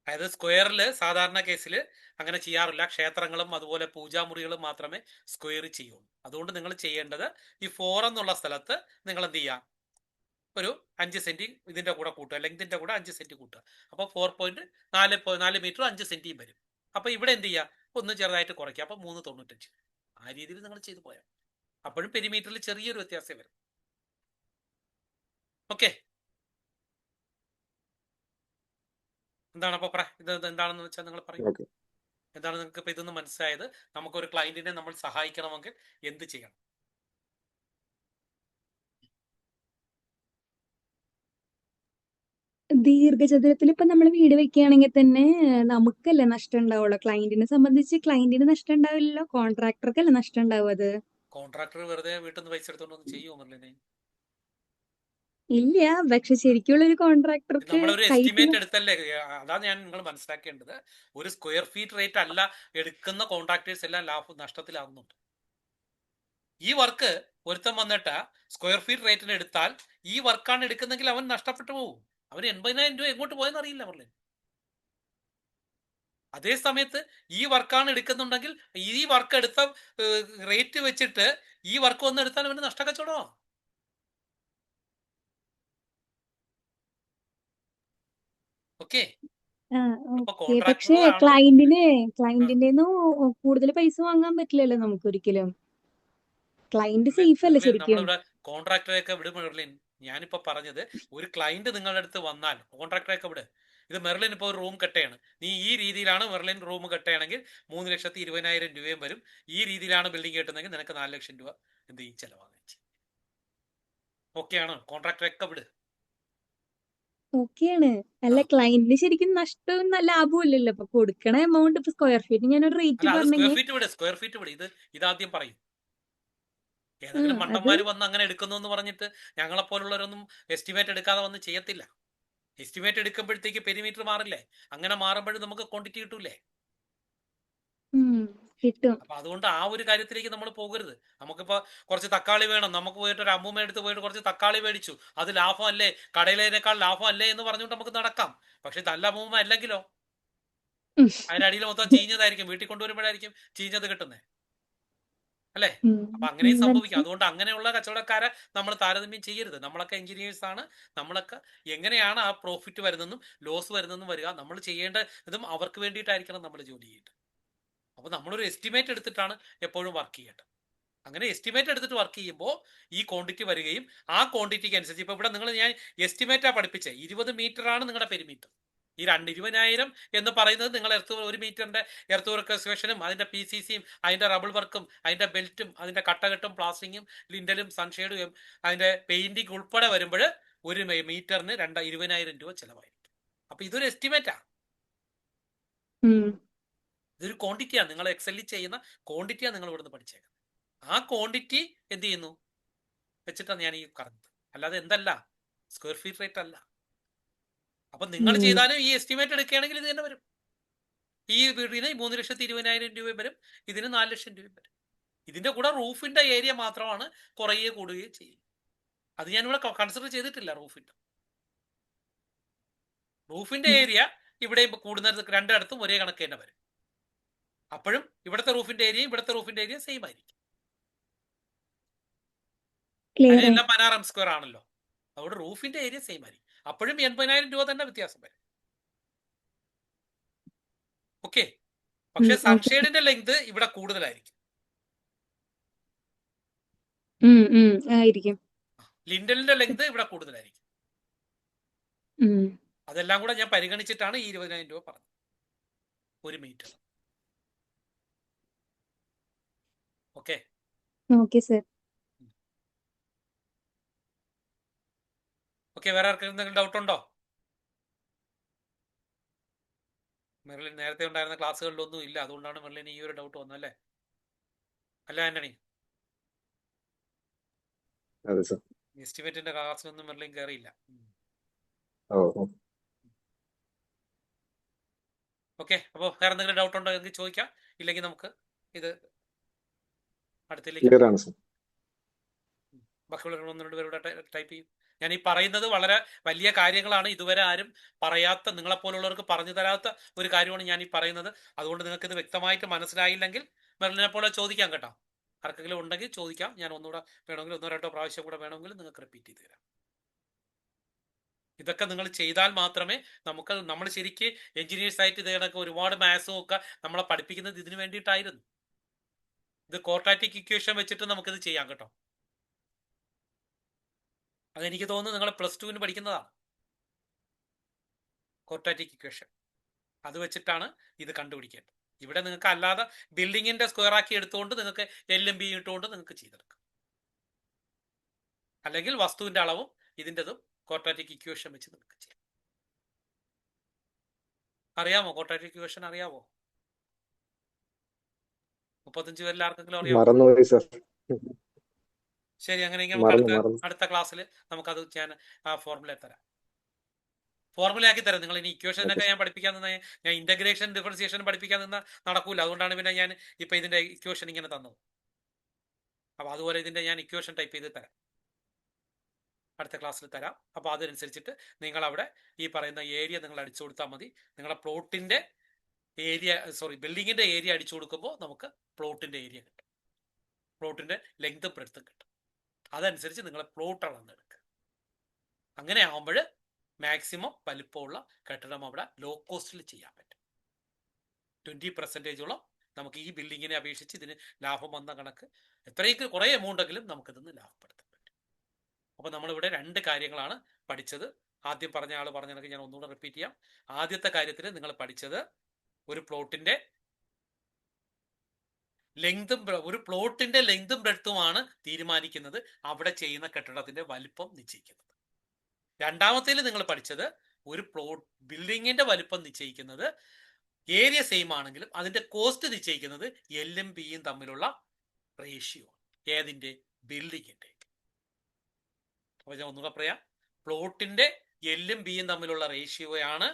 അതായത് സ്ക്വയറിൽ സാധാരണ കേസിൽ അങ്ങനെ ചെയ്യാറില്ല. ക്ഷേത്രങ്ങളും അതുപോലെ പൂജാമുറികളും മാത്രമേ സ്ക്വയർ ചെയ്യുള്ളൂ. അതുകൊണ്ട് നിങ്ങൾ ചെയ്യേണ്ടത് ഈ 4 എന്നുള്ള സ്ഥലത്ത് നിങ്ങൾ എന്ത് ചെയ്യാം, ഒരു 5 സെന്റ് ഇതിന്റെ കൂടെ കൂട്ടുക, ലെങ്തിന്റെ കൂടെ 5 സെന്റ് കൂട്ടുക. അപ്പോൾ 4.4 മീറ്റർ 5 സെന്റിയും വരും. അപ്പൊ ഇവിടെ എന്ത് ചെയ്യുക, ഒന്ന് ചെറുതായിട്ട് കുറയ്ക്കുക. അപ്പൊ 3.95. ആ രീതിയിൽ നിങ്ങൾ ചെയ്തു പോയാൽ അപ്പോഴും പെരിമീറ്ററിൽ ചെറിയൊരു വ്യത്യാസം വരും. ഓക്കെ, എന്താണ് അപ്പൊ ഇത് എന്താണെന്ന് വെച്ചാൽ നിങ്ങൾ പറയും. ഓക്കെ. എന്താണ് നിങ്ങൾക്ക് ഇപ്പൊ ഇതൊന്നും മനസ്സിലായത്? നമുക്കൊരു ക്ലയന്റിനെ നമ്മൾ സഹായിക്കണമെങ്കിൽ എന്ത് ചെയ്യണം? ദീർഘചതുരത്തിൽ ഇപ്പൊ നമ്മൾ വീട് വെക്കുകയാണെങ്കിൽ തന്നെ നമുക്കല്ലേ നഷ്ടം ഉണ്ടാവുള്ളൂ. ക്ലയന്റിനെ സംബന്ധിച്ച് ക്ലയന്റിന് നഷ്ടം ഉണ്ടാവില്ലല്ലോ, കോൺട്രാക്ടർക്കല്ലേ നഷ്ടം ഉണ്ടാവും. അത് കോൺട്രാക്ടർ വെറുതെ വീട്ടിൽ നിന്ന് പൈസ എടുത്തോണ്ടൊന്നും ചെയ്യുമോ മെർലിനെ? ഇല്ല, പക്ഷെ ശരിക്കുള്ള ഒരു കോൺട്രാക്ടർക്ക് നമ്മളൊരു സൈറ്റിന് എസ്റ്റിമേറ്റ് എടുത്തല്ലേ. അതാണ് ഞാൻ നിങ്ങൾ മനസ്സിലാക്കേണ്ടത്. ഒരു സ്ക്വയർ ഫീറ്റ് റേറ്റ് അല്ല എടുക്കുന്ന കോൺട്രാക്ടേഴ്സ് എല്ലാം നഷ്ടത്തിലാകുന്നുണ്ട്. ഈ വർക്ക് ഒരുത്തം വന്നിട്ട് സ്ക്വയർ ഫീറ്റ് റേറ്റിന് എടുത്താൽ ഈ വർക്കാണ് എടുക്കുന്നെങ്കിൽ അവൻ നഷ്ടപ്പെട്ടു പോകും. അവന് 80,000 രൂപ എങ്ങോട്ട് പോയെന്ന് അറിയില്ല മെർലിൻ. അതേ സമയത്ത് ഈ വർക്കാണ് എടുക്കുന്നുണ്ടെങ്കിൽ ഈ വർക്ക് എടുത്ത റേറ്റ് വെച്ചിട്ട് ഈ വർക്ക് വന്ന് എടുത്താൽ അവന് നഷ്ടക്കച്ചവടമാണ്. ഓക്കെ, അപ്പൊ പക്ഷേ കോൺട്രാക്ടർ ക്ലയന്റിന്റെ കൂടുതൽ പൈസ വാങ്ങാൻ പറ്റില്ലല്ലോ നമുക്ക് ഒരിക്കലും. ക്ലയന്റ് സേഫ് അല്ലേ ശരിക്കും. നമ്മളിവിടെ കോൺട്രാക്ടറെയൊക്കെ വിടും മെർലിൻ. ഞാനിപ്പോ പറഞ്ഞത്, ഒരു ക്ലയന്റ് നിങ്ങളുടെ അടുത്ത് വന്നാൽ കോൺട്രാക്ടറെയൊക്കെ വിട്. ഇത് മെർലിൻ ഇപ്പോൾ ഒരു റൂം കെട്ടയാണ്. നീ ഈ രീതിയിലാണ് മെർലിൻ റൂം കെട്ടുകയാണെങ്കിൽ 3,20,000 രൂപയും വരും. ഈ രീതിയിലാണ് ബിൽഡിംഗ് കെട്ടുന്നെങ്കിൽ നിനക്ക് 4 ലക്ഷം രൂപ എന്ത് ചെയ്യും, ചെലവാകും. ഓക്കെയാണ്? കോൺട്രാക്ടറെയൊക്കെ വിട്. ഓക്കെയാണ്. അല്ല, ക്ലയന്റിന് ശരിക്കും നഷ്ടവും ലാഭവും ഇല്ലല്ലോ. ഇപ്പൊ കൊടുക്കണ എമൗണ്ട് ഇപ്പൊ സ്ക്വയർ ഫീറ്റ് ഞാനൊരു റേറ്റ് സ്ക്വയർ പറഞ്ഞെങ്കിൽ ഫീറ്റ് വിട്. ഇതാദ്യം പറയും. ഏതെങ്കിലും അത് മണ്ടന്മാര് വന്ന് അങ്ങനെ എടുക്കുന്നു എന്ന് പറഞ്ഞിട്ട് ഞങ്ങളെപ്പോലുള്ളവരൊന്നും എസ്റ്റിമേറ്റ് എടുക്കാതെ വന്ന് ചെയ്യത്തില്ല. എസ്റ്റിമേറ്റ് എടുക്കുമ്പോഴത്തേക്ക് പെരിമീറ്റർ മാറില്ലേ? അങ്ങനെ മാറുമ്പോഴും നമുക്ക് ക്വാണ്ടിറ്റി കിട്ടൂലേ? കിട്ടും. അപ്പൊ അതുകൊണ്ട് ആ ഒരു കാര്യത്തിലേക്ക് നമ്മൾ പോകരുത്. നമുക്കിപ്പോ കുറച്ച് തക്കാളി വേണം, നമുക്ക് പോയിട്ട് ഒരു അമ്മൂമ്മ എടുത്ത് പോയിട്ട് കുറച്ച് തക്കാളി മേടിച്ചു, അത് ലാഭമല്ലേ, കടയിലേക്കാൾ ലാഭമല്ലേ എന്ന് പറഞ്ഞുകൊണ്ട് നമുക്ക് നടക്കാം. പക്ഷെ നല്ല അമ്മൂമ്മ അല്ലെങ്കിലോ, അതിന്റെ അടിയിൽ മൊത്തം ചീഞ്ഞതായിരിക്കും, വീട്ടിൽ കൊണ്ടുവരുമ്പോഴായിരിക്കും ചീഞ്ഞത് കിട്ടുന്നത്, അല്ലേ? അപ്പൊ അങ്ങനെയും സംഭവിക്കും. അതുകൊണ്ട് അങ്ങനെയുള്ള കച്ചവടക്കാരെ നമ്മൾ താരതമ്യം ചെയ്യരുത്. നമ്മളൊക്കെ എഞ്ചിനീയേഴ്സ് ആണ്. നമ്മളൊക്കെ എങ്ങനെയാണ് ആ പ്രോഫിറ്റ് വരുന്നതെന്നും ലോസ് വരുന്നതെന്നും വരിക, നമ്മൾ ചെയ്യേണ്ട ഇതും അവർക്ക് വേണ്ടിയിട്ടായിരിക്കണം നമ്മൾ ജോലി ചെയ്യേണ്ടത്. അപ്പൊ നമ്മളൊരു എസ്റ്റിമേറ്റ് എടുത്തിട്ടാണ് എപ്പോഴും വർക്ക് ചെയ്യേണ്ടത്. അങ്ങനെ എസ്റ്റിമേറ്റ് എടുത്തിട്ട് വർക്ക് ചെയ്യുമ്പോൾ ഈ ക്വാണ്ടിറ്റി വരികയും ആ ക്വാണ്ടിറ്റിക്ക് അനുസരിച്ച് ഇപ്പൊ ഇവിടെ ഞാൻ എസ്റ്റിമേറ്റാ പഠിപ്പിച്ചത്. 20 മീറ്റർ ആണ് നിങ്ങളുടെ പെരിമീറ്റർ. ഈ 20,000 എന്ന് പറയുന്നത് നിങ്ങൾ ഒരു മീറ്ററിന്റെ എർത്ത് വർക്ക് എക്സ്കവേഷനും അതിന്റെ PCCയും അതിന്റെ റബിൾ വർക്കും അതിന്റെ ബെൽറ്റും അതിന്റെ കട്ടകെട്ടും പ്ലാസ്റ്ററിങ്ങും ലിൻഡലും സൺഷെയ്ഡും അതിന്റെ പെയിന്റിങ് ഉൾപ്പെടെ വരുമ്പോൾ ഒരു മീറ്ററിന് 20,000 രൂപ ചെലവായിരിക്കും. അപ്പൊ ഇതൊരു എസ്റ്റിമേറ്റാ, ഇതൊരു ക്വാണ്ടിറ്റിയാണ്. നിങ്ങൾ എക്സെല്ലിൽ ചെയ്യുന്ന ക്വാണ്ടിറ്റിയാണ് നിങ്ങൾ ഇവിടുന്ന് പഠിച്ചേക്കുന്നത്. ആ ക്വാണ്ടിറ്റി എന്ത് ചെയ്യുന്നു വെച്ചിട്ടാണ് ഞാൻ ഈ പറഞ്ഞത്, അല്ലാതെ എന്തല്ല സ്ക്വയർ ഫീറ്റ് റേറ്റ് അല്ല. അപ്പൊ നിങ്ങൾ ചെയ്താലും ഈ എസ്റ്റിമേറ്റ് എടുക്കുകയാണെങ്കിൽ ഇത് തന്നെ വരും. ഈ വീടിന് 3,20,000 രൂപ വരും, ഇതിന് 4 ലക്ഷം രൂപ വരും. ഇതിന്റെ കൂടെ റൂഫിന്റെ ഏരിയ മാത്രമാണ് കുറയുകയോ കൂടുകയോ ചെയ്യും. അത് ഞാനിവിടെ കൺസിഡർ ചെയ്തിട്ടില്ല. റൂഫിന്റെ ഏരിയ ഇവിടെ കൂടുന്നത് രണ്ടിടത്തും ഒരേ കണക്ക് തന്നെ വരും. അപ്പോഴും ഇവിടുത്തെ റൂഫിന്റെ ഏരിയ സെയിം ആയിരിക്കും. അതിനെല്ലാം 16 സ്ക്വയർ ആണല്ലോ, അതുകൊണ്ട് റൂഫിന്റെ ഏരിയ സെയിം ആയിരിക്കും. അപ്പോഴും 80,000 രൂപ തന്നെ വ്യത്യാസം വരും. ഓക്കെ, പക്ഷെ ഓക്കെ. സൺഷെയ്ഡിന്റെ ലെങ്ത് ഇവിടെ കൂടുതലായിരിക്കും. ആയിരിക്കും. ലിൻഡലിന്റെ ലെങ്ത് ഇവിടെ കൂടുതലായിരിക്കും. ഉം. അതെല്ലാം കൂടെ ഞാൻ പരിഗണിച്ചിട്ടാണ് ഈ 20,000 രൂപ പറഞ്ഞത് 1 metre. Okay okay sir. Okay, വേറെ ആർക്കും എന്തെങ്കിലും ഡൗട്ട് ഉണ്ടോ? മെർലിൻ നേരത്തെ ഉണ്ടായിരുന്ന ക്ലാസ്സുകളിലൊന്നും ഇല്ല, അതുകൊണ്ടാണ് മെർലിൻ ഈ ഒരു ഡൗട്ട് വന്നത് അല്ലേ? അല്ല ആന്റണി, അതെ സർ. എസ്റ്റിമേറ്റിന്റെ ക്ലാസ്സിലൊന്നും മെർലിൻ കയറിയില്ല. ഓ. ഓക്കെ, അപ്പോൾ വേറെ എന്തെങ്കിലും ഡൗട്ട് ഉണ്ടോ എന്ന് ചോദിക്കാം, ഇല്ലെങ്കിൽ നമുക്ക് ഇത് അടുത്തേക്ക് ക്ലിയർ ആണ് സർ. ബാക്കിയുള്ള 1-2 പേരുടെ ടൈപ്പ് ചെയ്യും. ഞാൻ ഈ പറയുന്നത് വളരെ വലിയ കാര്യങ്ങളാണ്, ഇതുവരെ ആരും പറയാത്ത, നിങ്ങളെപ്പോലുള്ളവർക്ക് പറഞ്ഞു തരാത്ത ഒരു കാര്യമാണ് ഞാൻ ഈ പറയുന്നത്. അതുകൊണ്ട് നിങ്ങൾക്ക് ഇത് വ്യക്തമായിട്ട് മനസ്സിലായില്ലെങ്കിൽ മെർലിനെ പോലെ ചോദിക്കാം കേട്ടോ. ആർക്കെങ്കിലും ഉണ്ടെങ്കിൽ ചോദിക്കാം, ഞാൻ ഒന്നുകൂടെ വേണമെങ്കിൽ 1-2 പ്രാവശ്യം കൂടെ വേണമെങ്കിൽ നിങ്ങൾക്ക് റിപ്പീറ്റ് ചെയ്ത് തരാം. ഇതൊക്കെ നിങ്ങൾ ചെയ്താൽ മാത്രമേ നമ്മൾ ശരിക്ക് എഞ്ചിനീയേഴ്സ് ആയിട്ട് ഇത് കണക്ക് ഒരുപാട് മാത്സും ഒക്കെ നമ്മളെ പഠിപ്പിക്കുന്നത് ഇതിനു വേണ്ടിയിട്ടായിരുന്നു. ഇത് ക്വാഡ്രാറ്റിക് ഇക്വേഷൻ വെച്ചിട്ട് നമുക്കിത് ചെയ്യാം കേട്ടോ. അതെനിക്ക് തോന്നുന്നു നിങ്ങൾ +2 പഠിക്കുന്നതാണ് ക്വാഡ്രാറ്റിക് ഇക്വേഷൻ. അത് വെച്ചിട്ടാണ് ഇത് കണ്ടുപിടിക്കേണ്ടത്. ഇവിടെ നിങ്ങൾക്ക് അല്ലാതെ ബിൽഡിങ്ങിന്റെ സ്ക്വയർ ആക്കി എടുത്തുകൊണ്ട് നിങ്ങൾക്ക് LMB ഇട്ടുകൊണ്ട് നിങ്ങൾക്ക് ചെയ്തെടുക്കാം. അല്ലെങ്കിൽ വസ്തുവിന്റെ അളവും ഇതിൻ്റെതും ക്വാഡ്രാറ്റിക് ഇക്വേഷൻ വെച്ച് നിങ്ങൾക്ക് ചെയ്യാം. അറിയാമോ ക്വാഡ്രാറ്റിക് ഇക്വേഷൻ? അറിയാമോ? 35 പേരിൽ ആർക്കെങ്കിലും അറിയാമോ? മറന്നുപോയി സർ. ശരി, അങ്ങനെയെങ്കിൽ നമുക്ക് മറന്നു. അടുത്ത ക്ലാസ്സിൽ നമുക്കത് ഞാൻ ഫോർമുല തരാം, ഫോർമുലയാക്കി തരാം. നിങ്ങൾ ഇനി ഇക്വേഷനൊക്കെ ഞാൻ പഠിപ്പിക്കാൻ നിന്ന, ഞാൻ ഇന്റഗ്രേഷൻ ഡിഫറൻസിയേഷൻ പഠിപ്പിക്കാൻ നിന്ന നടക്കൂല. അതുകൊണ്ടാണ് പിന്നെ ഞാൻ ഇപ്പൊ ഇതിന്റെ ഇക്വേഷൻ ഇങ്ങനെ തന്നത്. അപ്പൊ അതുപോലെ ഇതിന്റെ ഞാൻ ഇക്വേഷൻ ടൈപ്പ് ചെയ്ത് തരാം, അടുത്ത ക്ലാസ്സിൽ തരാം. അപ്പോൾ അതനുസരിച്ചിട്ട് നിങ്ങൾ അവിടെ ഈ പറയുന്ന ഏരിയ നിങ്ങൾ അടിച്ചു കൊടുത്താൽ മതി. നിങ്ങളുടെ പ്ലോട്ടിന്റെ ഏരിയ, ബിൽഡിങ്ങിന്റെ ഏരിയ അടിച്ചു കൊടുക്കുമ്പോൾ നമുക്ക് പ്ലോട്ടിന്റെ ഏരിയ കിട്ടും, പ്ലോട്ടിന്റെ ലെങ്തും ബ്രെഡ്ത്തും കിട്ടും. അതനുസരിച്ച് നിങ്ങൾ പ്ലോട്ട് അളന്നെടുക്കുക. അങ്ങനെ ആകുമ്പോൾ മാക്സിമം വലിപ്പമുള്ള കെട്ടിടം അവിടെ ലോ കോസ്റ്റിൽ ചെയ്യാൻ പറ്റും. 20% നമുക്ക് ഈ ബിൽഡിങ്ങിനെ അപേക്ഷിച്ച് ഇതിന് ലാഭം വന്ന കണക്ക് എത്രയൊക്കെ കുറേ എമൗണ്ടെങ്കിലും നമുക്കിതൊന്ന് ലാഭപ്പെടുത്താൻ പറ്റും. അപ്പോൾ നമ്മളിവിടെ 2 കാര്യങ്ങളാണ് പഠിച്ചത്. ആദ്യം പറഞ്ഞ ആൾ പറഞ്ഞ കണക്ക് ഞാൻ ഒന്നുകൂടെ റിപ്പീറ്റ് ചെയ്യാം. ആദ്യത്തെ കാര്യത്തിൽ നിങ്ങൾ പഠിച്ചത് ഒരു പ്ലോട്ടിന്റെ ലെങ്തും ബ്രെഡ്ത്തുമാണ് തീരുമാനിക്കുന്നത് അവിടെ ചെയ്യുന്ന കെട്ടിടത്തിന്റെ വലിപ്പം നിശ്ചയിക്കുന്നത്. രണ്ടാമത്തേൽ നിങ്ങൾ പഠിച്ചത് ഒരു ബിൽഡിങ്ങിന്റെ വലിപ്പം നിശ്ചയിക്കുന്നത് ഏരിയ സെയിം ആണെങ്കിലും അതിന്റെ കോസ്റ്റ് നിശ്ചയിക്കുന്നത് എല്ലും ബിയും തമ്മിലുള്ള റേഷ്യോ. ഏതിന്റെ? ബിൽഡിങ്ങിന്റെ. അപ്പൊ ഞാൻ ഒന്നുകൂടെ പറയാം, പ്ലോട്ടിന്റെ എല്ലും ബിയും തമ്മിലുള്ള റേഷ്യോയാണ്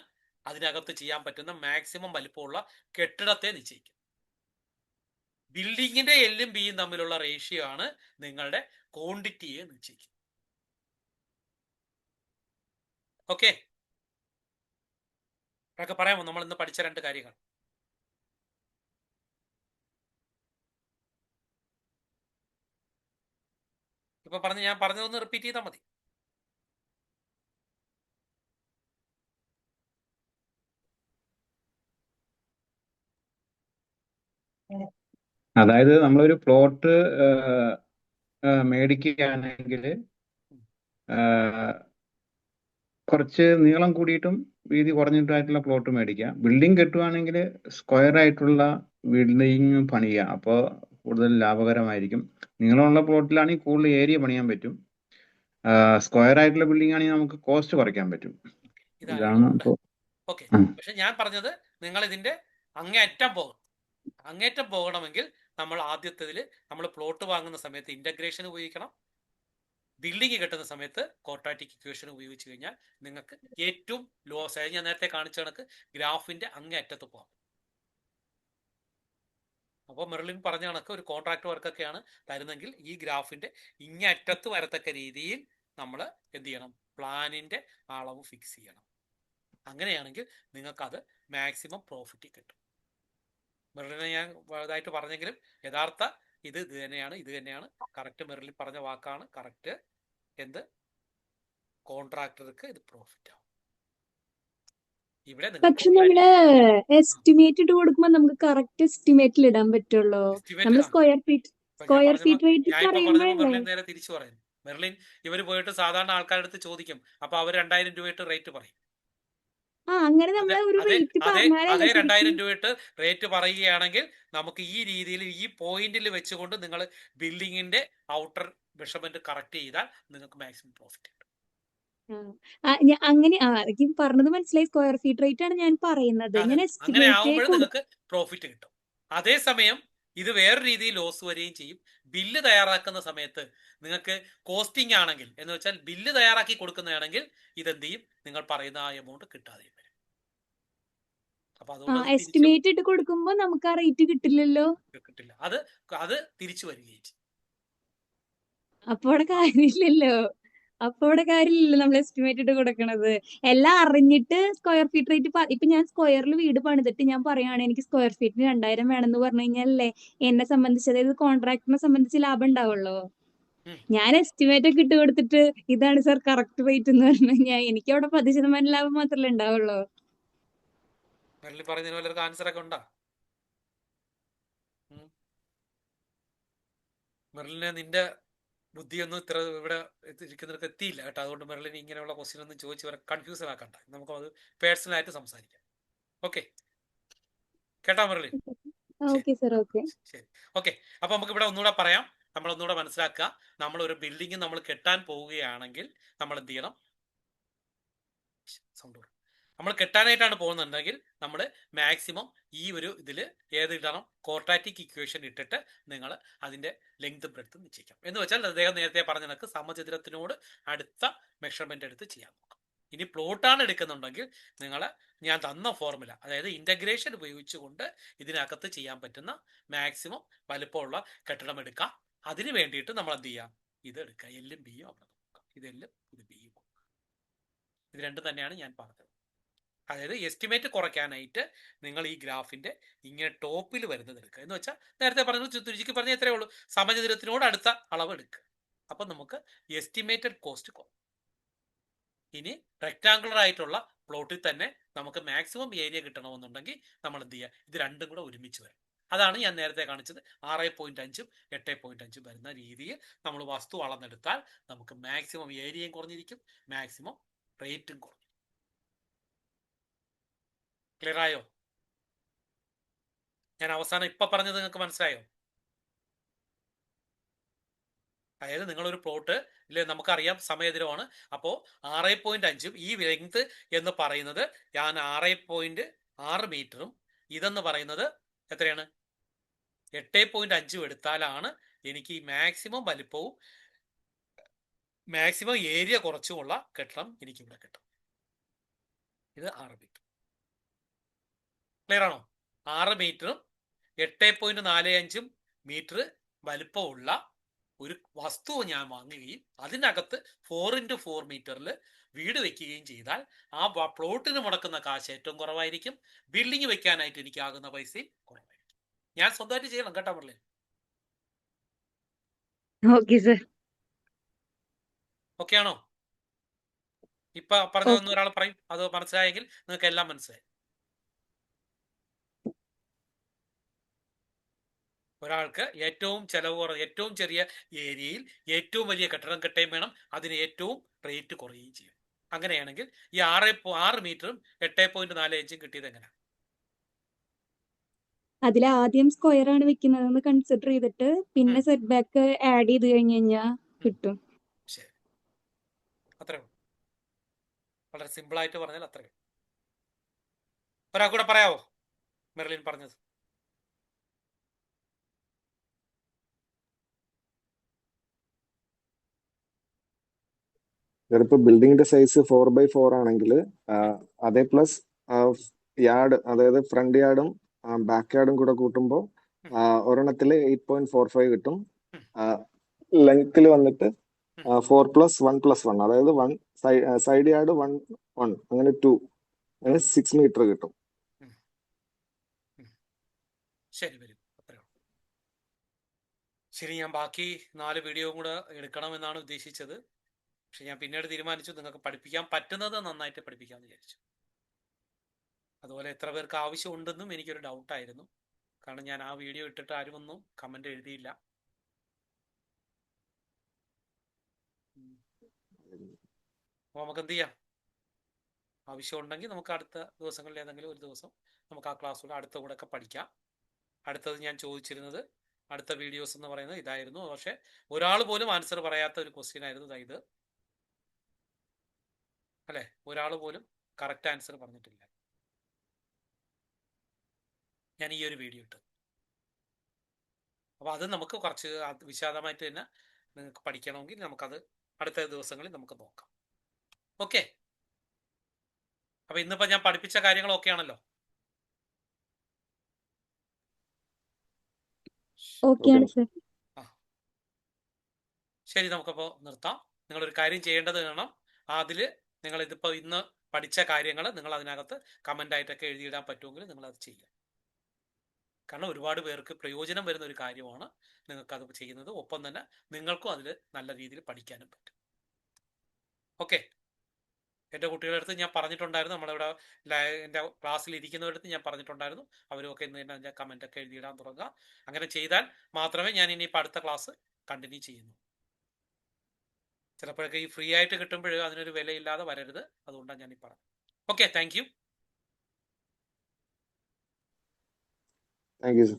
അതിനകത്ത് ചെയ്യാൻ പറ്റുന്ന മാക്സിമം വലിപ്പമുള്ള കെട്ടിടത്തെ നിശ്ചയിക്കുന്നത്. ബിൽഡിങ്ങിന്റെ എല്ലും ബിയും തമ്മിലുള്ള റേഷ്യോ ആണ് നിങ്ങളുടെ ക്വാണ്ടിറ്റിയെ നിശ്ചയിക്കുന്നത്. ഓക്കെ, അതൊക്കെ പറയാമോ? നമ്മൾ ഇന്ന് പഠിച്ച 2 കാര്യങ്ങൾ. ഇപ്പൊ ഞാൻ പറഞ്ഞതൊന്ന് റിപ്പീറ്റ് ചെയ്താൽ മതി. അതായത് നമ്മളൊരു പ്ലോട്ട് മേടിക്കുകയാണെങ്കിൽ കുറച്ച് നീളം കൂടിയിട്ടും വീതി കുറഞ്ഞിട്ടായിട്ടുള്ള പ്ലോട്ട് മേടിക്കുക. ബിൽഡിംഗ് കെട്ടുവാണെങ്കിൽ സ്ക്വയർ ആയിട്ടുള്ള ബിൽഡിംഗ് പണിയുക, അപ്പോൾ കൂടുതൽ ലാഭകരമായിരിക്കും. നീളമുള്ള പ്ലോട്ടിലാണെങ്കിൽ കൂടുതൽ ഏരിയ പണിയാൻ പറ്റും. സ്ക്വയർ ആയിട്ടുള്ള ബിൽഡിംഗ് ആണെങ്കിൽ നമുക്ക് കോസ്റ്റ് കുറയ്ക്കാൻ പറ്റും. ഇതാണ് ഇപ്പോൾ. ഓക്കെ, പക്ഷെ ഞാൻ പറഞ്ഞത് നിങ്ങൾ ഇതിന്റെ അങ്ങേറ്റം പോകണമെങ്കിൽ നമ്മൾ ആദ്യത്തേതിൽ നമ്മൾ പ്ലോട്ട് വാങ്ങുന്ന സമയത്ത് ഇന്റഗ്രേഷൻ ഉപയോഗിക്കണം. ബിൽഡിംഗ് കെട്ടുന്ന സമയത്ത് ക്വാഡ്രാറ്റിക് ഇക്വേഷൻ ഉപയോഗിച്ച് കഴിഞ്ഞാൽ നിങ്ങൾക്ക് ഏറ്റവും ലോ സൈഡ്, ഞാൻ നേരത്തെ കാണിച്ച കണക്ക് ഗ്രാഫിന്റെ അങ്ങേയറ്റത്ത് പോകാം. അപ്പോൾ മെർലിൻ പറഞ്ഞ കണക്ക് ഒരു കോൺട്രാക്ട് വർക്കൊക്കെയാണ് തരുന്നെങ്കിൽ ഈ ഗ്രാഫിന്റെ ഇങ്ങേയറ്റത്ത് വരത്തക്ക രീതിയിൽ നമ്മൾ എന്ത് ചെയ്യണം? പ്ലാനിന്റെ അളവ് ഫിക്സ് ചെയ്യണം. അങ്ങനെയാണെങ്കിൽ നിങ്ങൾക്കത് മാക്സിമം പ്രോഫിറ്റ് കിട്ടും. മെർലിനെ ഞാൻ ഇതായിട്ട് പറഞ്ഞെങ്കിലും യഥാർത്ഥ ഇത് തന്നെയാണ് കറക്റ്റ്. മെർലിൻ പറഞ്ഞ വാക്കാണ് കറക്റ്റ്. എന്ത്? കോൺട്രാക്ടർക്ക് ഇത് പ്രോഫിറ്റ് ആവും. ഇവിടെ നിങ്ങൾക്ക് പക്ഷെ നമ്മള് എസ്റ്റിമേറ്റ് ഇട്ട് കൊടുക്കുമ്പോ നമുക്ക് കറക്റ്റ് എസ്റ്റിമേറ്റിൽ ഇടാൻ പറ്റുള്ളൂ. എസ്റ്റിമേറ്റ് നമ്മൾ ഇടാം. സ്ക്വയർ ഫീറ്റ് ഞാൻ പറഞ്ഞപ്പോ റേറ്റ് ഞാൻ ഇപ്പൊ പറഞ്ഞപ്പോ പറയുമ്പോഴല്ലേ? മെർലിൻ നേരെ തിരിച്ചു പറയുന്നു. മെർലിൻ ഇവര് പോയിട്ട് സാധാരണ ആൾക്കാരുടെ അടുത്ത് ചോദിക്കും, അപ്പൊ അവർ 2000 രൂപയിട്ട് റേറ്റ് പറയും. അങ്ങനെ അതെ നമ്മള് ഒരു അതെ റേറ്റ് അതെ പറഞ്ഞാലല്ലേ അതേ ശരിക്കും? 2000 രൂപയിട്ട് റേറ്റ് പറയുകയാണെങ്കിൽ നമുക്ക് ഈ രീതിയിൽ ഈ പോയിന്റിൽ വെച്ചുകൊണ്ട് നിങ്ങൾ ബിൽഡിങ്ങിന്റെ ഔട്ടർ മെഷർമെന്റ് കറക്റ്റ് ചെയ്താൽ നിങ്ങൾക്ക് മാക്സിമം പ്രോഫിറ്റ് കിട്ടും. അങ്ങനെ എനിക്ക് പറഞ്ഞത് മനസ്സിലായി. സ്ക്വയർ ഫീറ്റ് റേറ്റ് ആണ് ഞാൻ പറയുന്നത്. അതെ ഞാൻ അതെ അങ്ങനെ എസ്റ്റിമേറ്റ് ആവുമ്പോൾ നിങ്ങൾക്ക് പ്രോഫിറ്റ് കിട്ടും. അതേസമയം ഇത് വേറെ രീതിയിൽ ലോസ് വരികയും ചെയ്യും. ബില്ല് തയ്യാറാക്കുന്ന സമയത്ത് നിങ്ങൾക്ക് കോസ്റ്റിംഗ് ആണെങ്കിൽ എന്ന് വെച്ചാൽ ബില്ല് തയ്യാറാക്കി കൊടുക്കുന്നതാണെങ്കിൽ ഇതെന്ത് ചെയ്യും, നിങ്ങൾ പറയുന്ന ആ എമൗണ്ട് കിട്ടാതെയും വരും. അപ്പൊ അതുകൊണ്ട് അത് തിരിച്ചു എസ്റ്റിമേറ്റ് ഇട്ട് കൊടുക്കുമ്പോ നമുക്ക് ആ റേറ്റ് കിട്ടില്ലല്ലോ. കിട്ടില്ല. അത് തിരിച്ചു വരികയും ചെയ്യും. അപ്പൊ അവിടെ കാര്യമില്ലല്ലോ. നമ്മൾ എസ്റ്റിമേറ്റ് ഇട്ട് കൊടുക്കണത്. എല്ലാം അറിഞ്ഞിട്ട് സ്ക്വയർ ഫീറ്റ് റേറ്റ് ഇപ്പൊ ഞാൻ സ്ക്വയറിൽ വീട് പണിതിട്ട് ഞാൻ പറയുകയാണ് എനിക്ക് സ്ക്വയർ ഫീറ്റിന് 2000 വേണമെന്ന് പറഞ്ഞു കഴിഞ്ഞാലല്ലേ എന്നെ സംബന്ധിച്ച്, അതായത് കോൺട്രാക്ടറിനെ സംബന്ധിച്ച് ലാഭം ഉണ്ടാവുള്ളൂ. ഉം. ഞാൻ എസ്റ്റിമേറ്റ് ഒക്കെ ഇട്ട് കൊടുത്തിട്ട് ഇതാണ് സാർ കറക്റ്റ് റേറ്റ് എന്ന് പറഞ്ഞു കഴിഞ്ഞാൽ എനിക്ക് അവിടെ 10% ലാഭം മാത്രമല്ലേ ഉണ്ടാവുള്ളൂ. മെർലിൻ പറയുന്നതിന് വല്ലൊരു ആൻസർ ഒക്കെ ഉണ്ടാ? മെർലിനെ നിന്റെ ബുദ്ധിയൊന്നും ഇത്ര ഇവിടെ ഇരിക്കുന്നവർക്ക് എത്തിയില്ല കേട്ടോ. അതുകൊണ്ട് മെർലിന് ഇങ്ങനെയുള്ള ക്വസ്റ്റ്യൻ ഒന്നും ചോദിച്ച് വരെ കൺഫ്യൂഷൻ ആക്കണ്ട. നമുക്ക് അത് പേഴ്സണലായിട്ട് സംസാരിക്കാം. ഓക്കെ കേട്ടോ മെർലിൻ? Okay sir, okay. ശരി ഓക്കെ. അപ്പൊ നമുക്ക് ഇവിടെ ഒന്നുകൂടെ പറയാം, നമ്മൾ ഒന്നുകൂടെ മനസ്സിലാക്കുക. നമ്മൾ ഒരു ബിൽഡിംഗ് നമ്മൾ കെട്ടാൻ പോവുകയാണെങ്കിൽ നമ്മൾ എന്ത് ചെയ്യണം? സൗണ്ട് നമ്മൾ കെട്ടാനായിട്ടാണ് പോകുന്നുണ്ടെങ്കിൽ നമ്മൾ മാക്സിമം ഈ ഒരു ഇതിൽ ഏത് ഇടണം? ക്വാഡ്രാറ്റിക് ഇക്വേഷൻ ഇട്ടിട്ട് നിങ്ങൾ അതിന്റെ ലെങ്ത് ബ്രെഡ്ത്ത് നിശ്ചയിക്കാം. എന്ന് വെച്ചാൽ അദ്ദേഹം നേരത്തെ പറഞ്ഞ കണക്ക് സമചതുരത്തിനോട് അടുത്ത മെഷർമെന്റ് എടുത്ത് ചെയ്യാൻ നോക്കാം. ഇനി പ്ലോട്ടാണ് എടുക്കുന്നുണ്ടെങ്കിൽ നിങ്ങൾ ഞാൻ തന്ന ഫോർമുല, അതായത് ഇന്റഗ്രേഷൻ ഉപയോഗിച്ചുകൊണ്ട് ഇതിനകത്ത് ചെയ്യാൻ പറ്റുന്ന മാക്സിമം വലുപ്പമുള്ള കെട്ടിടം എടുക്കാം. അതിന് വേണ്ടിയിട്ട് നമ്മൾ എന്ത് ചെയ്യാം? ഇത് എടുക്കുക, എല്ലും ബിയും അവിടെ നോക്കാം. ഇത് എല്ലും ഇത് ബിയും. ഇത് രണ്ടും തന്നെയാണ് ഞാൻ പറഞ്ഞത്. അതായത് എസ്റ്റിമേറ്റ് കുറയ്ക്കാനായിട്ട് നിങ്ങൾ ഈ ഗ്രാഫിന്റെ ഇങ്ങനെ ടോപ്പിൽ വരുന്നത് എടുക്കുക. എന്ന് വെച്ചാൽ നേരത്തെ പറഞ്ഞു ചുരുക്കി പറഞ്ഞ എത്രയേ ഉള്ളൂ, സമചതുരത്തിനോട് അടുത്ത അളവ് എടുക്കുക. അപ്പൊ നമുക്ക് എസ്റ്റിമേറ്റഡ് കോസ്റ്റ് കുറയും. ഇനി റെക്ടാങ്കുലർ ആയിട്ടുള്ള പ്ലോട്ടിൽ തന്നെ നമുക്ക് മാക്സിമം ഏരിയ കിട്ടണമെന്നുണ്ടെങ്കിൽ നമ്മൾ എന്ത് ചെയ്യുക? ഇത് രണ്ടും കൂടെ ഒരുമിച്ച് വരും. അതാണ് ഞാൻ നേരത്തെ കാണിച്ചത്. 6.5ഉം 8.5ഉം വരുന്ന രീതിയിൽ നമ്മൾ വസ്തു അളന്നെടുത്താൽ നമുക്ക് മാക്സിമം ഏരിയയും കുറഞ്ഞിരിക്കും, മാക്സിമം റേറ്റും കുറഞ്ഞു. ക്ലിയർ ആയോ? ഞാൻ അവസാനം ഇപ്പൊ പറഞ്ഞത് നിങ്ങൾക്ക് മനസ്സിലായോ? അതായത് നിങ്ങളൊരു പ്ലോട്ട് ഇല്ലേ, നമുക്കറിയാം സമയതിരമാണ്. അപ്പോൾ 6.5ഉം ഈ ലെങ്ത് എന്ന് പറയുന്നത് ഞാൻ 6.6 മീറ്ററും ഇതെന്ന് പറയുന്നത് എത്രയാണ്? 8.5 എടുത്താലാണ് എനിക്ക് ഈ മാക്സിമം വലിപ്പവും മാക്സിമം ഏരിയ കുറച്ചുമുള്ള കെട്ടിടം എനിക്കിവിടെ കിട്ടും. ഇത് 6 മീറ്റർ. ക്ലിയർ ആണോ? 6 മീറ്ററും 8.45 മീറ്റർ വലിപ്പമുള്ള ഒരു വസ്തു ഞാൻ വാങ്ങുകയും അതിനകത്ത് 4x4 മീറ്ററിൽ വീട് വെക്കുകയും ചെയ്താൽ ആ പ്ലോട്ടിന് മുടക്കുന്ന കാശ് ഏറ്റവും കുറവായിരിക്കും. ബിൽഡിംഗ് വെക്കാനായിട്ട് എനിക്ക് ആകുന്ന പൈസയും കുറവായിരിക്കും. ഞാൻ സ്വന്തമായിട്ട് ചെയ്യണം കേട്ടോ മെർലിൻ. Okay sir. ഓക്കെ ആണോ? ഇപ്പൊ പറഞ്ഞതൊന്നും ഒരാൾ പറയും, അത് മനസ്സിലായെങ്കിൽ നിങ്ങൾക്ക് എല്ലാം മനസ്സിലായി. ഒരാൾക്ക് ഏറ്റവും ചെലവ് കുറവ്, ഏറ്റവും ചെറിയ ഏരിയയിൽ ഏറ്റവും വലിയ കെട്ടിടം കെട്ടുകയും വേണം, അതിന് ഏറ്റവും റേറ്റ് കുറയുകയും ചെയ്യും. അങ്ങനെയാണെങ്കിൽ ഈ 6 മീറ്ററും 8.45ഉം കിട്ടിയത് എങ്ങനെയാണ്? അതിൽ ആദ്യം സ്ക്വയർ ആണ് വെക്കുന്നതെന്ന് കൺസിഡർ ചെയ്തിട്ട് പിന്നെ സെറ്റ് ബാക്ക് ആഡ് ചെയ്ത് കഴിഞ്ഞ് കഴിഞ്ഞാൽ കിട്ടും. ശരി, അത്രേ ഉള്ളൂ. വളരെ സിമ്പിൾ ആയിട്ട് പറഞ്ഞാൽ അത്രേ. ഒരാൾ കൂടെ പറയാവോ മെർലിൻ പറഞ്ഞത്? ചിലപ്പോൾ ബിൽഡിങ്ങിന്റെ സൈസ് 4x4 ആണെങ്കിൽ അതേ പ്ലസ് യാർഡ്, അതായത് ഫ്രണ്ട് യാർഡും ബാക്ക് യാർഡും കൂടെ കൂട്ടുമ്പോൾ ഒരെണ്ണത്തില് 8.45 കിട്ടും. ലെങ്ത്തിൽ വന്നിട്ട് 4+1+1, അതായത് 1 സൈഡ് യാർഡ് 1 അങ്ങനെ 2 അങ്ങനെ 6 മീറ്റർ കിട്ടും. ശരി, വരും. അത്രേ ഉള്ളൂ. ശരി, ഞാൻ ബാക്കി 4 വീഡിയോ കൂടെ എടുക്കണമെന്നാണ് ഉദ്ദേശിച്ചത്. പക്ഷെ ഞാൻ പിന്നീട് തീരുമാനിച്ചു നിങ്ങൾക്ക് പഠിപ്പിക്കാൻ പറ്റുന്നത് നന്നായിട്ട് പഠിപ്പിക്കാമെന്ന് വിചാരിച്ചു. അതുപോലെ എത്ര പേർക്ക് ആവശ്യമുണ്ടെന്നും എനിക്കൊരു ഡൗട്ടായിരുന്നു. കാരണം ഞാൻ ആ വീഡിയോ ഇട്ടിട്ട് ആരും ഒന്നും കമന്റ് എഴുതിയില്ല. അപ്പോൾ നമുക്ക് എന്ത് ചെയ്യാം, ആവശ്യമുണ്ടെങ്കിൽ നമുക്ക് അടുത്ത ദിവസങ്ങളിൽ ഏതെങ്കിലും ഒരു ദിവസം നമുക്ക് ആ ക്ലാസ്സുകൾ അടുത്ത കൂടെ ഒക്കെ പഠിക്കാം. അടുത്തത് ഞാൻ ചോദിച്ചിരുന്നത് അടുത്ത വീഡിയോസ് എന്ന് പറയുന്നത് ഇതായിരുന്നു. പക്ഷെ ഒരാൾ പോലും ആൻസർ പറയാത്ത ഒരു ക്വസ്റ്റ്യൻ ആയിരുന്നു ഇത്, അല്ലെ? ഒരാൾ പോലും കറക്റ്റ് ആൻസർ പറഞ്ഞിട്ടില്ല. ഞാൻ ഈ ഒരു വീഡിയോ ഇട്ടു. അപ്പോൾ അത് നമുക്ക് കുറച്ച് വിശദമായിട്ട് തന്നെ നിങ്ങൾക്ക് പഠിക്കണമെങ്കിൽ നമുക്കത് അടുത്ത ദിവസങ്ങളിൽ നമുക്ക് നോക്കാം. ഓക്കെ, അപ്പൊ ഇന്നിപ്പോ ഞാൻ പഠിപ്പിച്ച കാര്യങ്ങളൊക്കെ ആണല്ലോ. ഓക്കെയാണ് സർ. ശരി, നമുക്കപ്പോൾ നിർത്താം. നിങ്ങളൊരു കാര്യം ചെയ്യേണ്ടത് വേണം, അതില് നിങ്ങൾ ഇതിപ്പോ ഇന്ന് പഠിച്ച കാര്യങ്ങൾ നിങ്ങൾ അതിനകത്ത് കമന്റ് ആയിട്ടൊക്കെ എഴുതിയിടാൻ പറ്റുമെങ്കിൽ നിങ്ങൾ അത് ചെയ്യുക. കാരണം ഒരുപാട് പേർക്ക് പ്രയോജനം വരുന്ന ഒരു കാര്യമാണ് നിങ്ങൾക്കത് ചെയ്യുന്നത്. ഒപ്പം തന്നെ നിങ്ങൾക്കും അതിൽ നല്ല രീതിയിൽ പഠിക്കാനും പറ്റും. ഓക്കെ, എൻ്റെ കുട്ടികളുടെ അടുത്ത് ഞാൻ പറഞ്ഞിട്ടുണ്ടായിരുന്നു, നമ്മളിവിടെ എൻ്റെ ക്ലാസ്സിൽ ഇരിക്കുന്നവരുടെ അടുത്ത് ഞാൻ പറഞ്ഞിട്ടുണ്ടായിരുന്നു, അവരൊക്കെ ഇന്ന് തന്നെ അതിൻ്റെ കമൻ്റൊക്കെ എഴുതിയിടാൻ തുടങ്ങുക. അങ്ങനെ ചെയ്താൽ മാത്രമേ ഞാൻ ഇനിയിപ്പോൾ അടുത്ത ക്ലാസ് കണ്ടിന്യൂ ചെയ്യുന്നു. ചിലപ്പോഴൊക്കെ ഈ ഫ്രീ ആയിട്ട് കിട്ടുമ്പോൾ അതിനൊരു വിലയില്ലാതെ വരരുത്, അതുകൊണ്ടാണ് ഞാൻ ഈ പറഞ്ഞത്. Okay, thank you. Thank you sir.